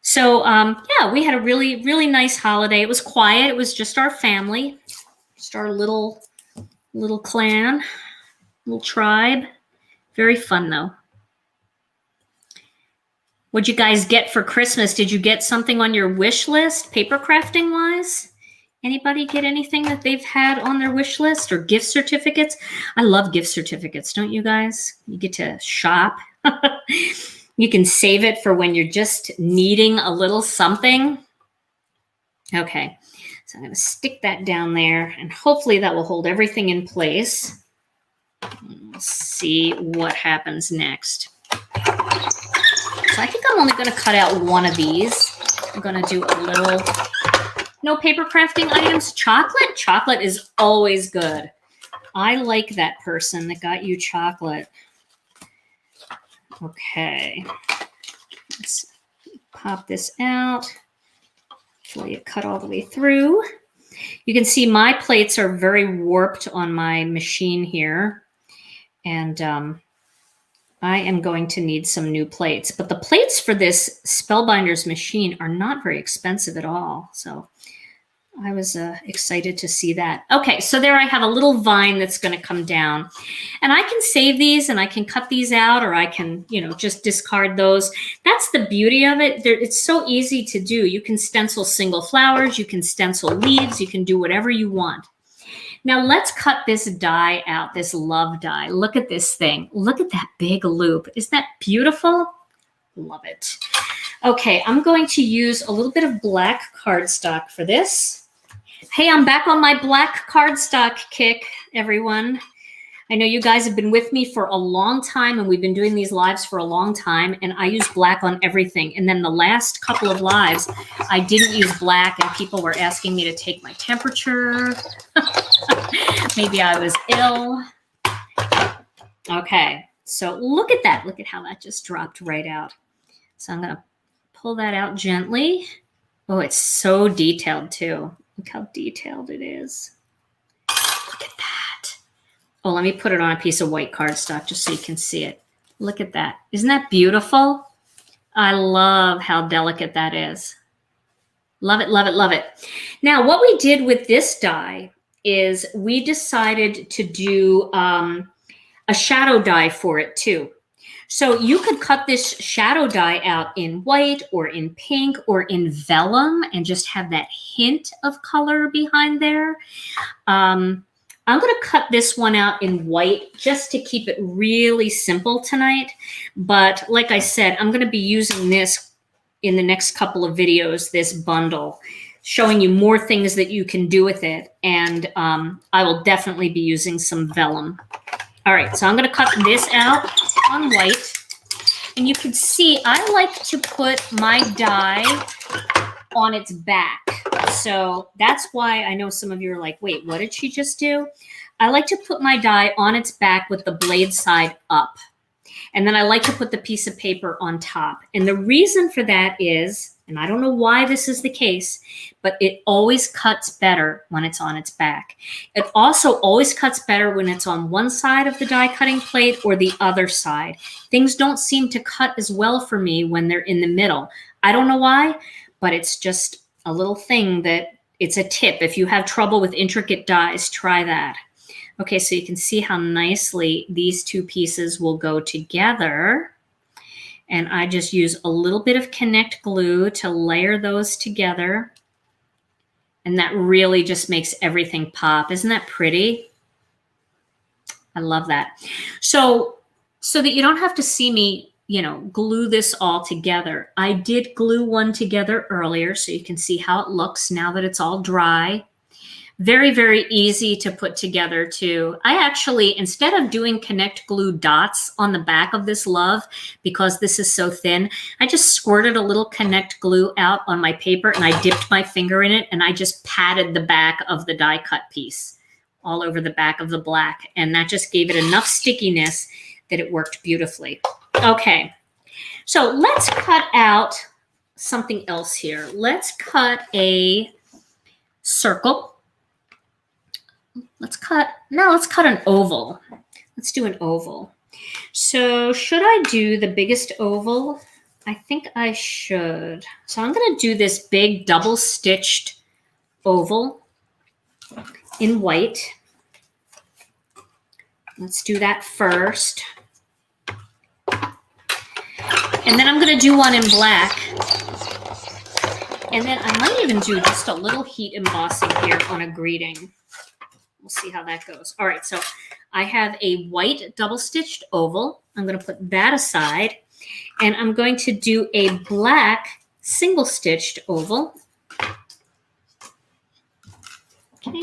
So, yeah, we had a really, really nice holiday. It was quiet. It was just our family, just our little clan, little tribe. Very fun, though. What'd you guys get for Christmas? Did you get something on your wish list, paper crafting wise? Anybody get anything that they've had on their wish list or gift certificates? I love gift certificates, don't you guys? You get to shop. You can save it for when you're just needing a little something. Okay, so I'm going to stick that down there, and hopefully that will hold everything in place. We'll see what happens next. So I think I'm only going to cut out one of these. I'm going to do a little, no paper crafting items. Chocolate? Chocolate is always good. I like that person that got you chocolate. Okay, let's pop this out. Hopefully it cut all the way through. You can see my plates are very warped on my machine here. And I am going to need some new plates. But the plates for this Spellbinders machine are not very expensive at all. So I was excited to see that. Okay, so there I have a little vine that's going to come down. And I can save these and I can cut these out, or I can, you know, just discard those. That's the beauty of it. It's so easy to do. You can stencil single flowers. You can stencil leaves. You can do whatever you want. Now let's cut this die out, this love die. Look at this thing. Look at that big loop. Isn't that beautiful? Love it. Okay, I'm going to use a little bit of black cardstock for this. Hey, I'm back on my black cardstock kick, everyone. I know you guys have been with me for a long time, and we've been doing these lives for a long time, and I use black on everything. And then the last couple of lives, I didn't use black, and people were asking me to take my temperature. Maybe I was ill. Okay, so look at that. Look at how that just dropped right out. So I'm going to pull that out gently. Oh, it's so detailed too. Look how detailed it is. Look at that. Oh, let me put it on a piece of white cardstock just so you can see it. Look at that. Isn't that beautiful? I love how delicate that is. Love it, love it, love it. Now, what we did with this die is we decided to do a shadow die for it too. So you could cut this shadow die out in white or in pink or in vellum and just have that hint of color behind there. I'm going to cut this one out in white just to keep it really simple tonight. But like I said, I'm going to be using this in the next couple of videos, this bundle, showing you more things that you can do with it. And I will definitely be using some vellum. All right, so I'm going to cut this out on white. And you can see I like to put my die on its back. So that's why I know some of you are like, wait, what did she just do? I like to put my die on its back with the blade side up. And then I like to put the piece of paper on top. And the reason for that is, and I don't know why this is the case, but it always cuts better when it's on its back. It also always cuts better when it's on one side of the die cutting plate or the other side. Things don't seem to cut as well for me when they're in the middle. I don't know why, but it's just a little thing that it's a tip. If you have trouble with intricate dies, try that. Okay, so you can see how nicely these two pieces will go together. And I just use a little bit of Connect glue to layer those together. And that really just makes everything pop. Isn't that pretty? I love that. So that you don't have to see me, glue this all together. I did glue one together earlier so you can see how it looks now that it's all dry. Very, very easy to put together too. I actually, instead of doing Connect glue dots on the back of this love, because this is so thin, I just squirted a little Connect glue out on my paper and I dipped my finger in it and I just patted the back of the die cut piece all over the back of the black. And that just gave it enough stickiness that it worked beautifully. Okay, so let's cut out something else here. Let's cut a circle. Let's cut an oval. Let's do an oval. So should I do the biggest oval? I think I should. So I'm going to do this big double stitched oval in white. Let's do that first. And then I'm going to do one in black. And then I might even do just a little heat embossing here on a greeting. We'll see how that goes. All right, so I have a white double-stitched oval. I'm going to put that aside. And I'm going to do a black single-stitched oval. Okay.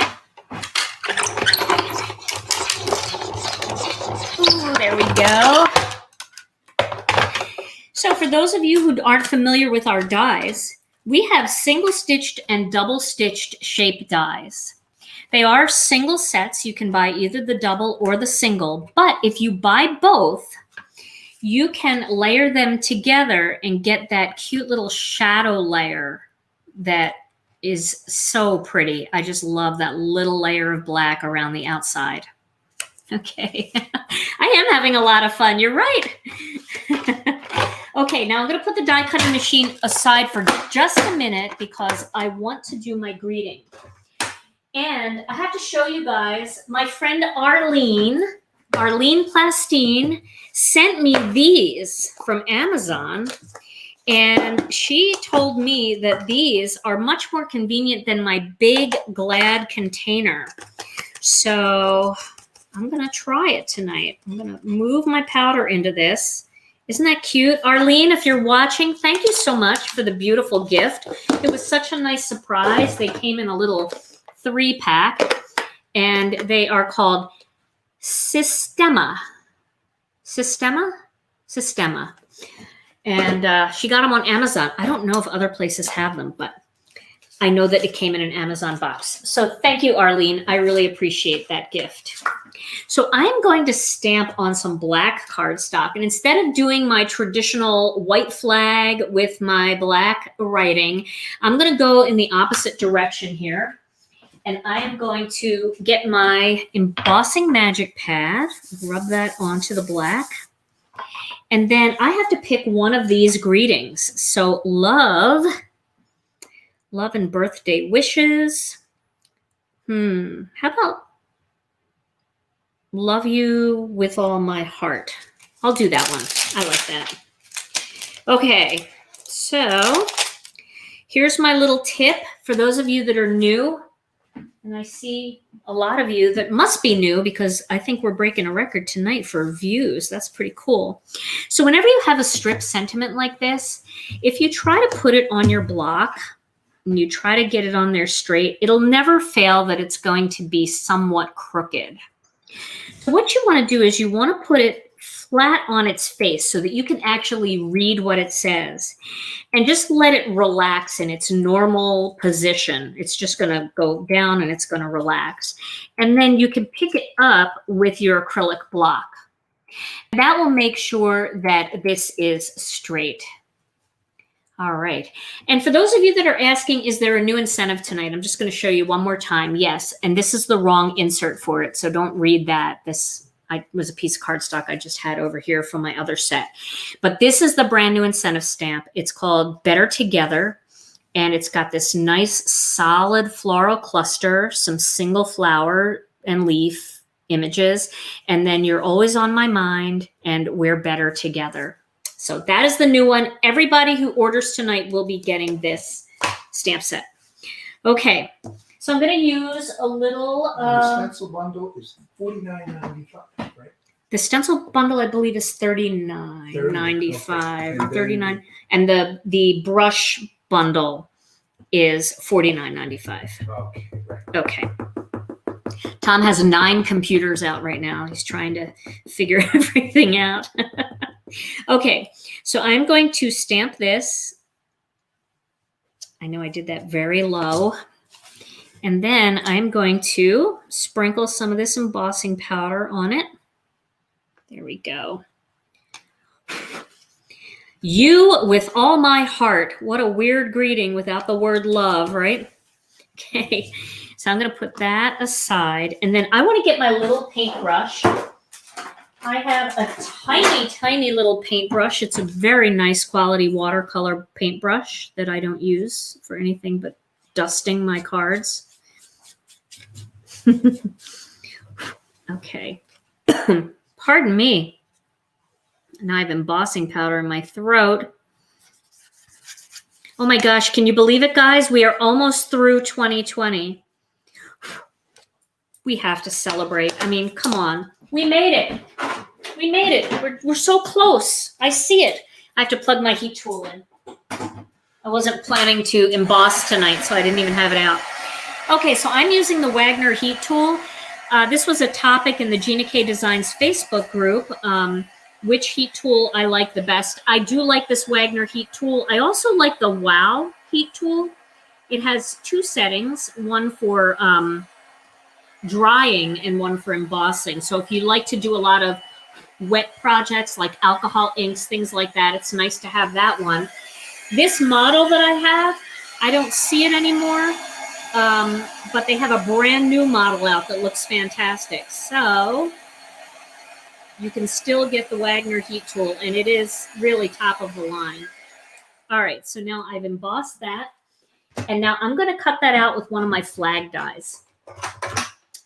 Ooh, there we go. So for those of you who aren't familiar with our dies, we have single-stitched and double-stitched shape dies. They are single sets. You can buy either the double or the single, but if you buy both, you can layer them together and get that cute little shadow layer that is so pretty. I just love that little layer of black around the outside. Okay, I am having a lot of fun. You're right. Okay, now I'm going to put the die cutting machine aside for just a minute because I want to do my greeting. And I have to show you guys, my friend Arlene Plastine sent me these from Amazon. And she told me that these are much more convenient than my big Glad container. So I'm going to try it tonight. I'm going to move my powder into this. Isn't that cute? Arlene, if you're watching, thank you so much for the beautiful gift. It was such a nice surprise. They came in a little 3-pack, and they are called Sistema. And she got them on Amazon. I don't know if other places have them, but I know that it came in an Amazon box. So thank you, Arlene. I really appreciate that gift. So I'm going to stamp on some black cardstock. And instead of doing my traditional white flag with my black writing, I'm going to go in the opposite direction here. And I am going to get my embossing magic pad, rub that onto the black. And then I have to pick one of these greetings. So love and birthday wishes. How about love you with all my heart? I'll do that one. I like that. Okay, so here's my little tip for those of you that are new. And I see a lot of you that must be new because I think we're breaking a record tonight for views. That's pretty cool. So whenever you have a strip sentiment like this, if you try to put it on your block and you try to get it on there straight, it'll never fail that it's going to be somewhat crooked. So what you want to do is you want to put it flat on its face so that you can actually read what it says. And just let it relax in its normal position. It's just going to go down and it's going to relax. And then you can pick it up with your acrylic block. That will make sure that this is straight. All right. And for those of you that are asking, is there a new incentive tonight? I'm just going to show you one more time. Yes. And this is the wrong insert for it. So don't read that. This was a piece of cardstock I just had over here from my other set. But this is the brand new incentive stamp. It's called Better Together. And it's got this nice solid floral cluster, some single flower and leaf images. And then You're Always on My Mind and We're Better Together. So that is the new one. Everybody who orders tonight will be getting this stamp set. Okay, so I'm going to use a little... the stencil bundle is $49.95, right? The stencil bundle, I believe, is $39.95 or $39. And the brush bundle is $49.95. Okay, right. Okay. Tom has 9 computers out right now. He's trying to figure everything out. Okay, so I'm going to stamp this. I know I did that very low. And then I'm going to sprinkle some of this embossing powder on it. There we go. You with all my heart. What a weird greeting without the word love, right? Okay, so I'm going to put that aside. And then I want to get my little paintbrush. I have a tiny, tiny little paintbrush. It's a very nice quality watercolor paintbrush that I don't use for anything but dusting my cards. Okay. Pardon me. Now I have embossing powder in my throat. Oh my gosh, can you believe it, guys? We are almost through 2020. We have to celebrate. I mean, come on. We made it. We made it. We're so close. I see it. I have to plug my heat tool in. I wasn't planning to emboss tonight, so I didn't even have it out. Okay, so I'm using the Wagner heat tool. This was a topic in the Gina K Designs Facebook group, which heat tool I like the best. I do like this Wagner heat tool. I also like the Wow heat tool. It has 2 settings, one for drying and one for embossing. So if you like to do a lot of wet projects like alcohol inks, things like that, it's nice to have that one. This model that I have, I don't see it anymore, but they have a brand new model out that looks fantastic. So you can still get the Wagner heat tool, and it is really top of the line. All right, so now I've embossed that, and now I'm going to cut that out with one of my flag dies.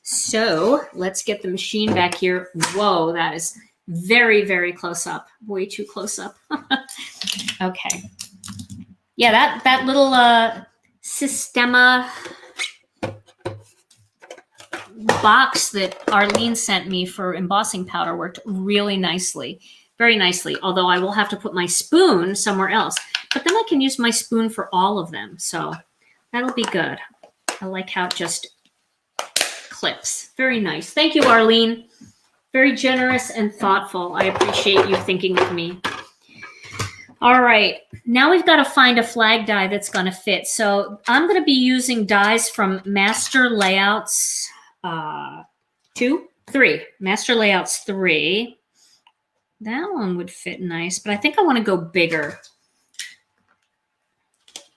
So let's get the machine back here. Whoa, that is very, very close up. Way too close up. Okay. Yeah, that little Sistema box that Arlene sent me for embossing powder worked really nicely. Very nicely. Although I will have to put my spoon somewhere else. But then I can use my spoon for all of them. So that'll be good. I like how it just clips. Very nice. Thank you, Arlene. Very generous and thoughtful. I appreciate you thinking of me. All right. Now we've got to find a flag die that's going to fit. So I'm going to be using dies from Master Layouts 3. Master Layouts 3. That one would fit nice, but I think I want to go bigger.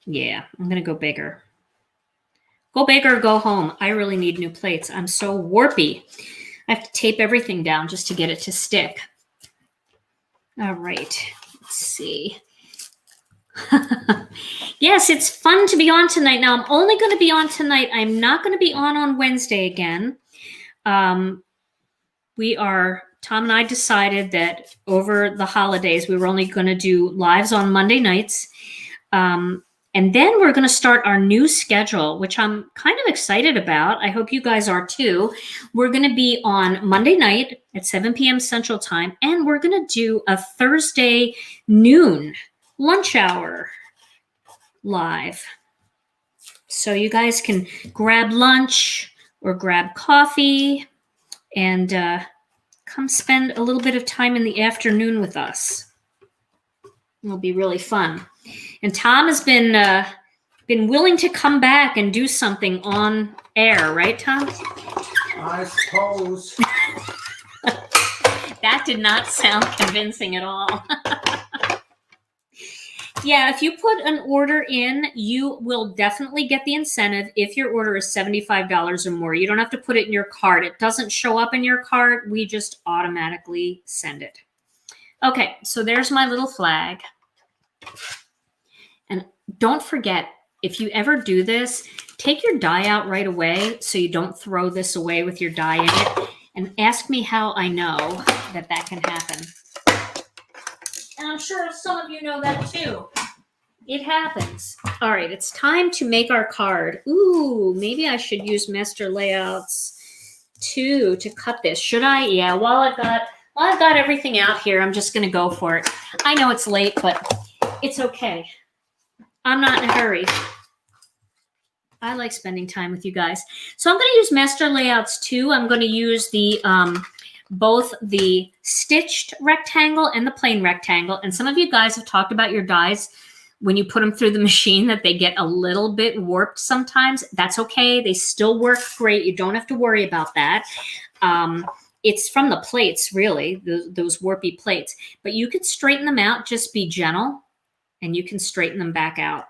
Yeah, I'm going to go bigger. Go big or go home. I really need new plates. I'm so warpy. I have to tape everything down just to get it to stick. All right. Let's see. Yes, it's fun to be on tonight. Now, I'm only going to be on tonight. I'm not going to be on Wednesday again. Tom and I decided that over the holidays, we were only going to do lives on Monday nights. And then we're going to start our new schedule, which I'm kind of excited about. I hope you guys are too. We're going to be on Monday night at 7 p.m. Central Time, and we're going to do a Thursday noon lunch hour live. So you guys can grab lunch or grab coffee and come spend a little bit of time in the afternoon with us. It'll be really fun. And Tom has been willing to come back and do something on air, right, Tom? I suppose. That did not sound convincing at all. Yeah, if you put an order in, you will definitely get the incentive if your order is $75 or more. You don't have to put it in your cart. It doesn't show up in your cart. We just automatically send it. Okay, so there's my little flag. And don't forget, if you ever do this, take your die out right away so you don't throw this away with your die in it. And ask me how I know that that can happen. And I'm sure some of you know that too. It happens. All right, it's time to make our card. Ooh, maybe I should use Master Layouts 2 to cut this. Should I? Yeah, while I've got everything out here, I'm just going to go for it. I know it's late, but it's okay. I'm not in a hurry. I like spending time with you guys. So I'm going to use Master Layouts 2. I'm going to use the both the stitched rectangle and the plain rectangle. And some of you guys have talked about your dies when you put them through the machine that they get a little bit warped sometimes. That's okay. They still work great. You don't have to worry about that. It's from the plates, really, those warpy plates. But you could straighten them out. Just be gentle, and you can straighten them back out,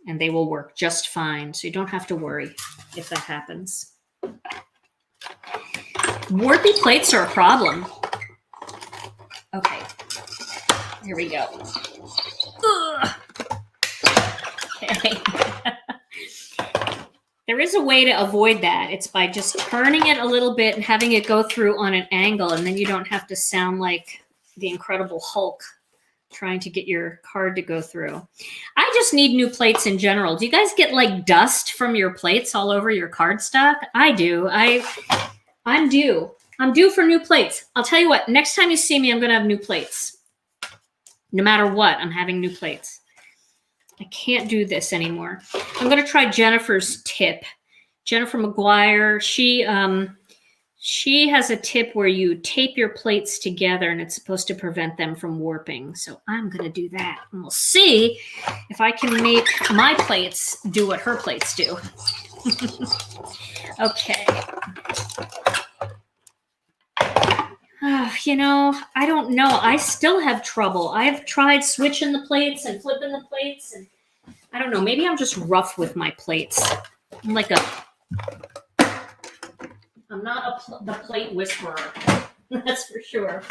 and they will work just fine. So you don't have to worry if that happens. Warpy plates are a problem. Okay, here we go. Ugh. Okay. There is a way to avoid that. It's by just turning it a little bit and having it go through on an angle, and then you don't have to sound like the Incredible Hulk trying to get your card to go through. I just need new plates in general. Do you guys get like dust from your plates all over your cardstock? I do. I'm due. I'm due for new plates. I'll tell you what, next time you see me, I'm going to have new plates. No matter what, I'm having new plates. I can't do this anymore. I'm going to try Jennifer's tip. Jennifer McGuire, she has a tip where you tape your plates together and it's supposed to prevent them from warping. So I'm going to do that. And we'll see if I can make my plates do what her plates do. Okay. You know, I don't know. I still have trouble. I've tried switching the plates and flipping the plates. And I don't know. Maybe I'm just rough with my plates. I'm like I'm not the plate whisperer. That's for sure.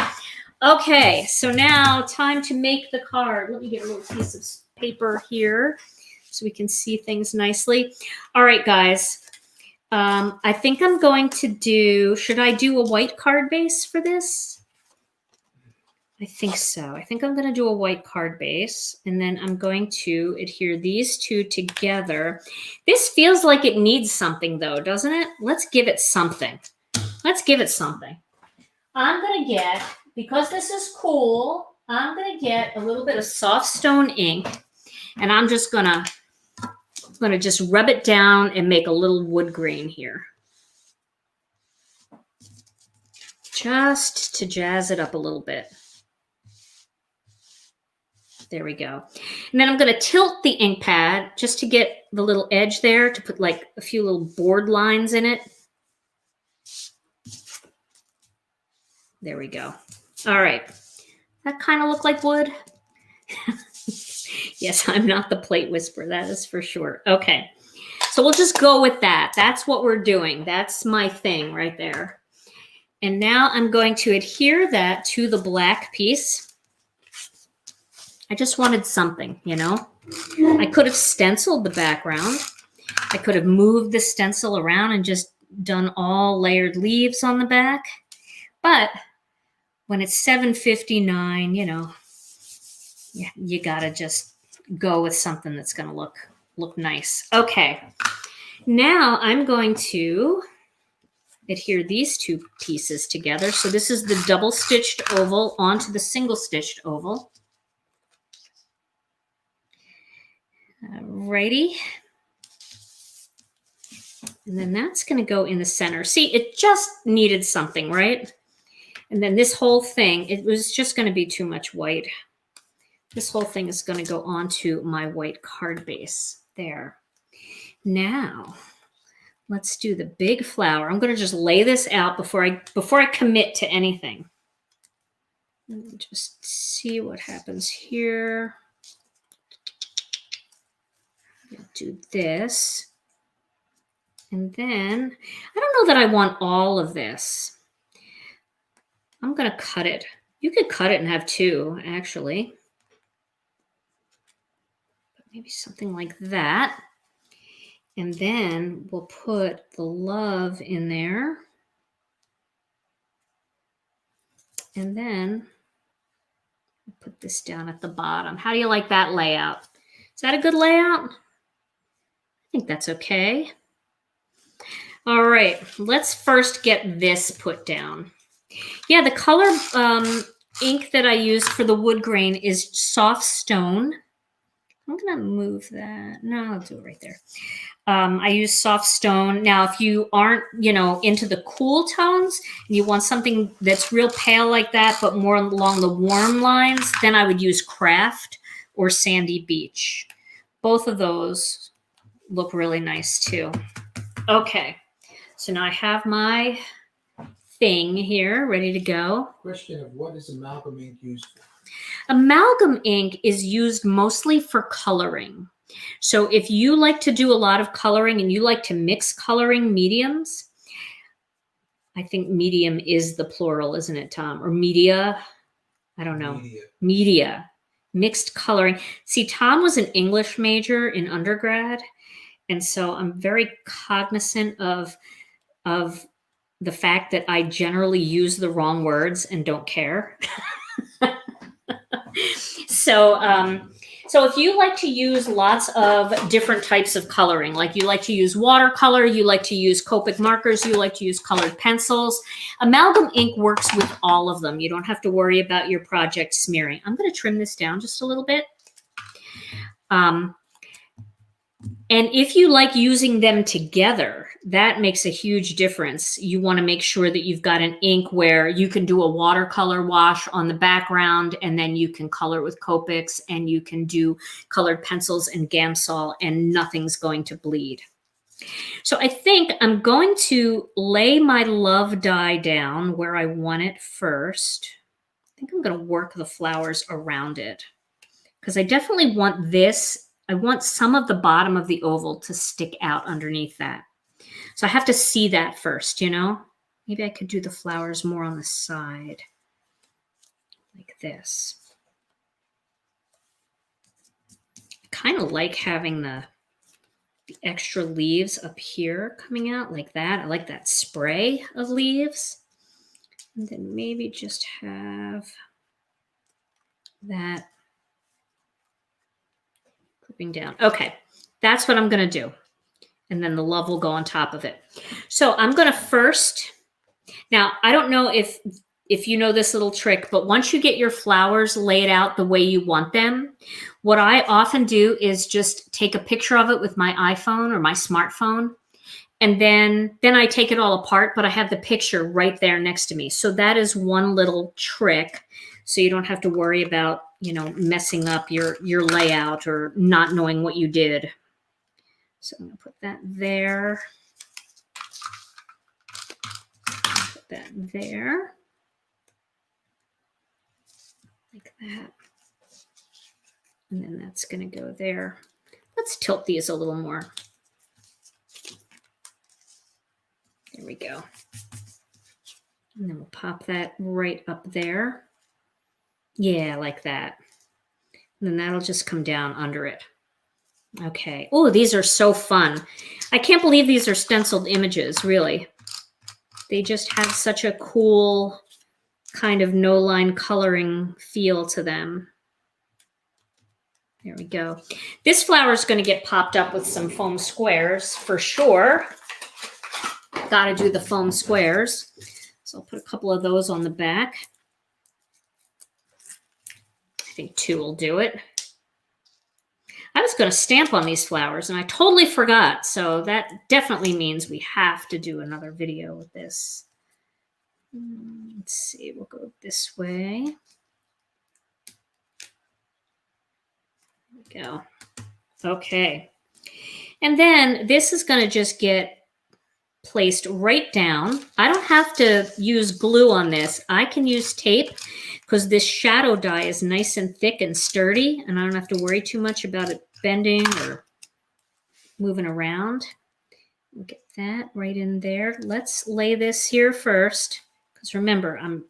Okay, so now time to make the card. Let me get a little piece of paper here so we can see things nicely. All right, guys. I think I'm going to do, should I do a white card base for this? I think so. I think I'm going to do a white card base, and then I'm going to adhere these two together. This feels like it needs something though, doesn't it? Let's give it something. Let's give it something. I'm going to get, because this is cool, I'm going to get a little bit of soft stone ink, and I'm just going to just rub it down and make a little wood grain here. Just to jazz it up a little bit. There we go. And then I'm going to tilt the ink pad just to get the little edge there to put like a few little board lines in it. There we go. All right. That kind of look like wood. Yes, I'm not the plate whisperer. That is for sure. Okay. So we'll just go with that. That's what we're doing. That's my thing right there. And now I'm going to adhere that to the black piece. I just wanted something, you know. I could have stenciled the background. I could have moved the stencil around and just done all layered leaves on the back. But when it's $7.59, you know, you gotta just go with something that's gonna look nice. Okay, now I'm going to adhere these two pieces together. So this is the double stitched oval onto the single stitched oval. Alrighty. And then that's going to go in the center. See, it just needed something, right? And then this whole thing, it was just going to be too much white. This whole thing is going to go onto my white card base. There. Now, let's do the big flower. I'm going to just lay this out before I commit to anything. And just see what happens here. I'll do this. And then, I don't know that I want all of this. I'm going to cut it. You could cut it and have two, actually. But maybe something like that. And then we'll put the love in there. And then we'll put this down at the bottom. How do you like that layout? Is that a good layout? I think that's okay. All right, let's first get this put down. Yeah, the color ink that I use for the wood grain is soft stone. I'm gonna move that. No, I'll do it right there. I use soft stone. Now, if you aren't, into the cool tones and you want something that's real pale like that, but more along the warm lines, then I would use Craft or Sandy Beach. Both of those look really nice too. Okay, so now I have my thing here ready to go. Question of what is amalgam ink used for? Amalgam ink is used mostly for coloring. So if you like to do a lot of coloring and you like to mix coloring mediums, I think medium is the plural, isn't it, Tom? Or media? I don't know. Media. Mixed coloring. See, Tom was an English major in undergrad, and so I'm very cognizant of the fact that I generally use the wrong words and don't care. So if you like to use lots of different types of coloring, like you like to use watercolor, you like to use Copic markers, you like to use colored pencils, amalgam ink works with all of them. You don't have to worry about your project smearing. I'm going to trim this down just a little bit. And if you like using them together, that makes a huge difference. You want to make sure that you've got an ink where you can do a watercolor wash on the background, and then you can color with Copics, and you can do colored pencils and Gamsol, and nothing's going to bleed. So I think I'm going to lay my love die down where I want it first. I think I'm going to work the flowers around it because I definitely want this. I want some of the bottom of the oval to stick out underneath that. So I have to see that first, Maybe I could do the flowers more on the side, like this. I kind of like having the extra leaves up here coming out like that. I like that spray of leaves. And then maybe just have that clipping down. Okay, that's what I'm going to do. And then the love will go on top of it. So I'm going to first, now I don't know if you know this little trick, but once you get your flowers laid out the way you want them, what I often do is just take a picture of it with my iPhone or my smartphone. And then I take it all apart, but I have the picture right there next to me. So that is one little trick. So you don't have to worry about, messing up your layout or not knowing what you did. So I'm going to put that there. Put that there. Like that. And then that's going to go there. Let's tilt these a little more. There we go. And then we'll pop that right up there. Yeah, like that. And then that'll just come down under it. Okay. Oh, these are so fun. I can't believe these are stenciled images, really. They just have such a cool kind of no-line coloring feel to them. There we go. This flower is going to get popped up with some foam squares for sure. Got to do the foam squares. So I'll put a couple of those on the back. I think 2 will do it. I was going to stamp on these flowers and I totally forgot. So that definitely means we have to do another video with this. Let's see, we'll go this way. There we go. Okay. And then this is going to just get placed right down. I don't have to use glue on this. I can use tape because this shadow die is nice and thick and sturdy, and I don't have to worry too much about it bending or moving around. Get that right in there. Let's lay this here first, because remember, I'm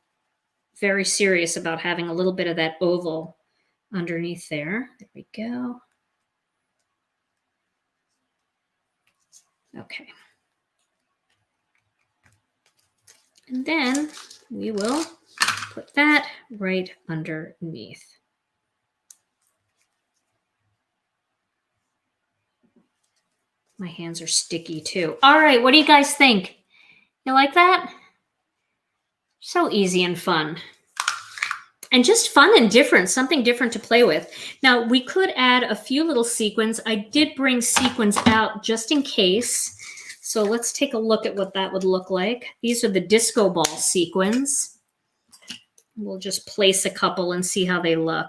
very serious about having a little bit of that oval underneath there. There we go. Okay. And then we will put that right underneath. My hands are sticky too. All right, what do you guys think? You like that? So easy and fun. And just fun and different, something different to play with. Now, we could add a few little sequins. I did bring sequins out just in case. So let's take a look at what that would look like. These are the disco ball sequins. We'll just place a couple and see how they look.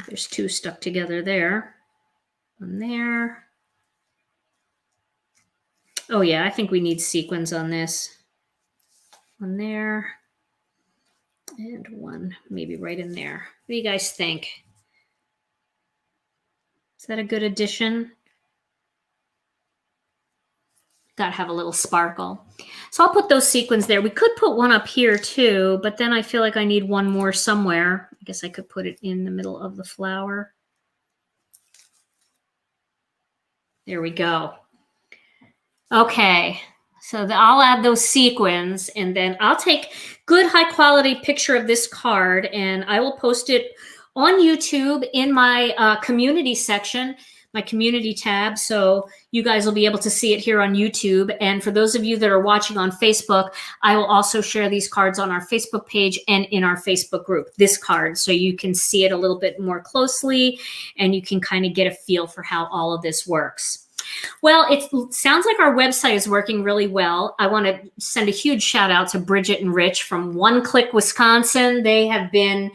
There's two stuck together there. One there. Oh yeah, I think we need sequins on this. One there. And one maybe right in there. What do you guys think? Is that a good addition? Got to have a little sparkle. So I'll put those sequins there. We could put one up here too, but then I feel like I need one more somewhere. I guess I could put it in the middle of the flower. There we go. Okay, so I'll add those sequins, and then I'll take good high quality picture of this card, and I will post it on YouTube in my community section, my community tab, so you guys will be able to see it here on YouTube. And for those of you that are watching on Facebook, I will also share these cards on our Facebook page and in our Facebook group, this card, so you can see it a little bit more closely and you can kind of get a feel for how all of this works. Well, it sounds like our website is working really well. I want to send a huge shout out to Bridget and Rich from One Click Wisconsin. They have been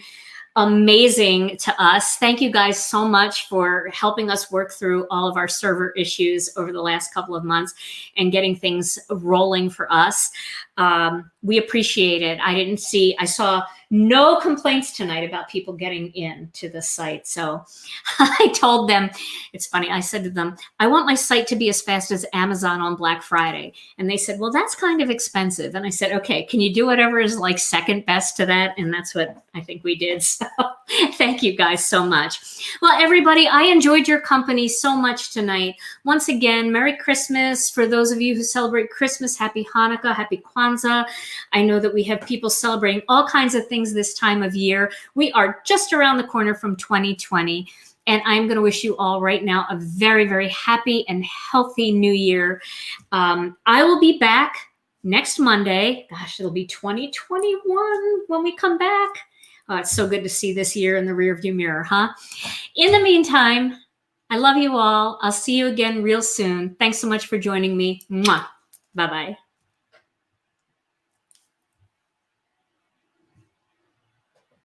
amazing to us. Thank you guys so much for helping us work through all of our server issues over the last couple of months and getting things rolling for us. We appreciate it. I saw no complaints tonight about people getting in to the site. So I told them, it's funny, I said to them, I want my site to be as fast as Amazon on Black Friday. And they said, well, that's kind of expensive. And I said, okay, can you do whatever is like second best to that? And that's what I think we did. So thank you guys so much. Well, everybody, I enjoyed your company so much tonight. Once again, Merry Christmas. For those of you who celebrate Christmas, Happy Hanukkah, Happy Kwanzaa. I know that we have people celebrating all kinds of things this time of year. We are just around the corner from 2020. And I'm going to wish you all right now a very, very happy and healthy new year. I will be back next Monday. Gosh, it'll be 2021 when we come back. Oh, it's so good to see this year in the rearview mirror, huh? In the meantime, I love you all. I'll see you again real soon. Thanks so much for joining me. Mwah. Bye-bye.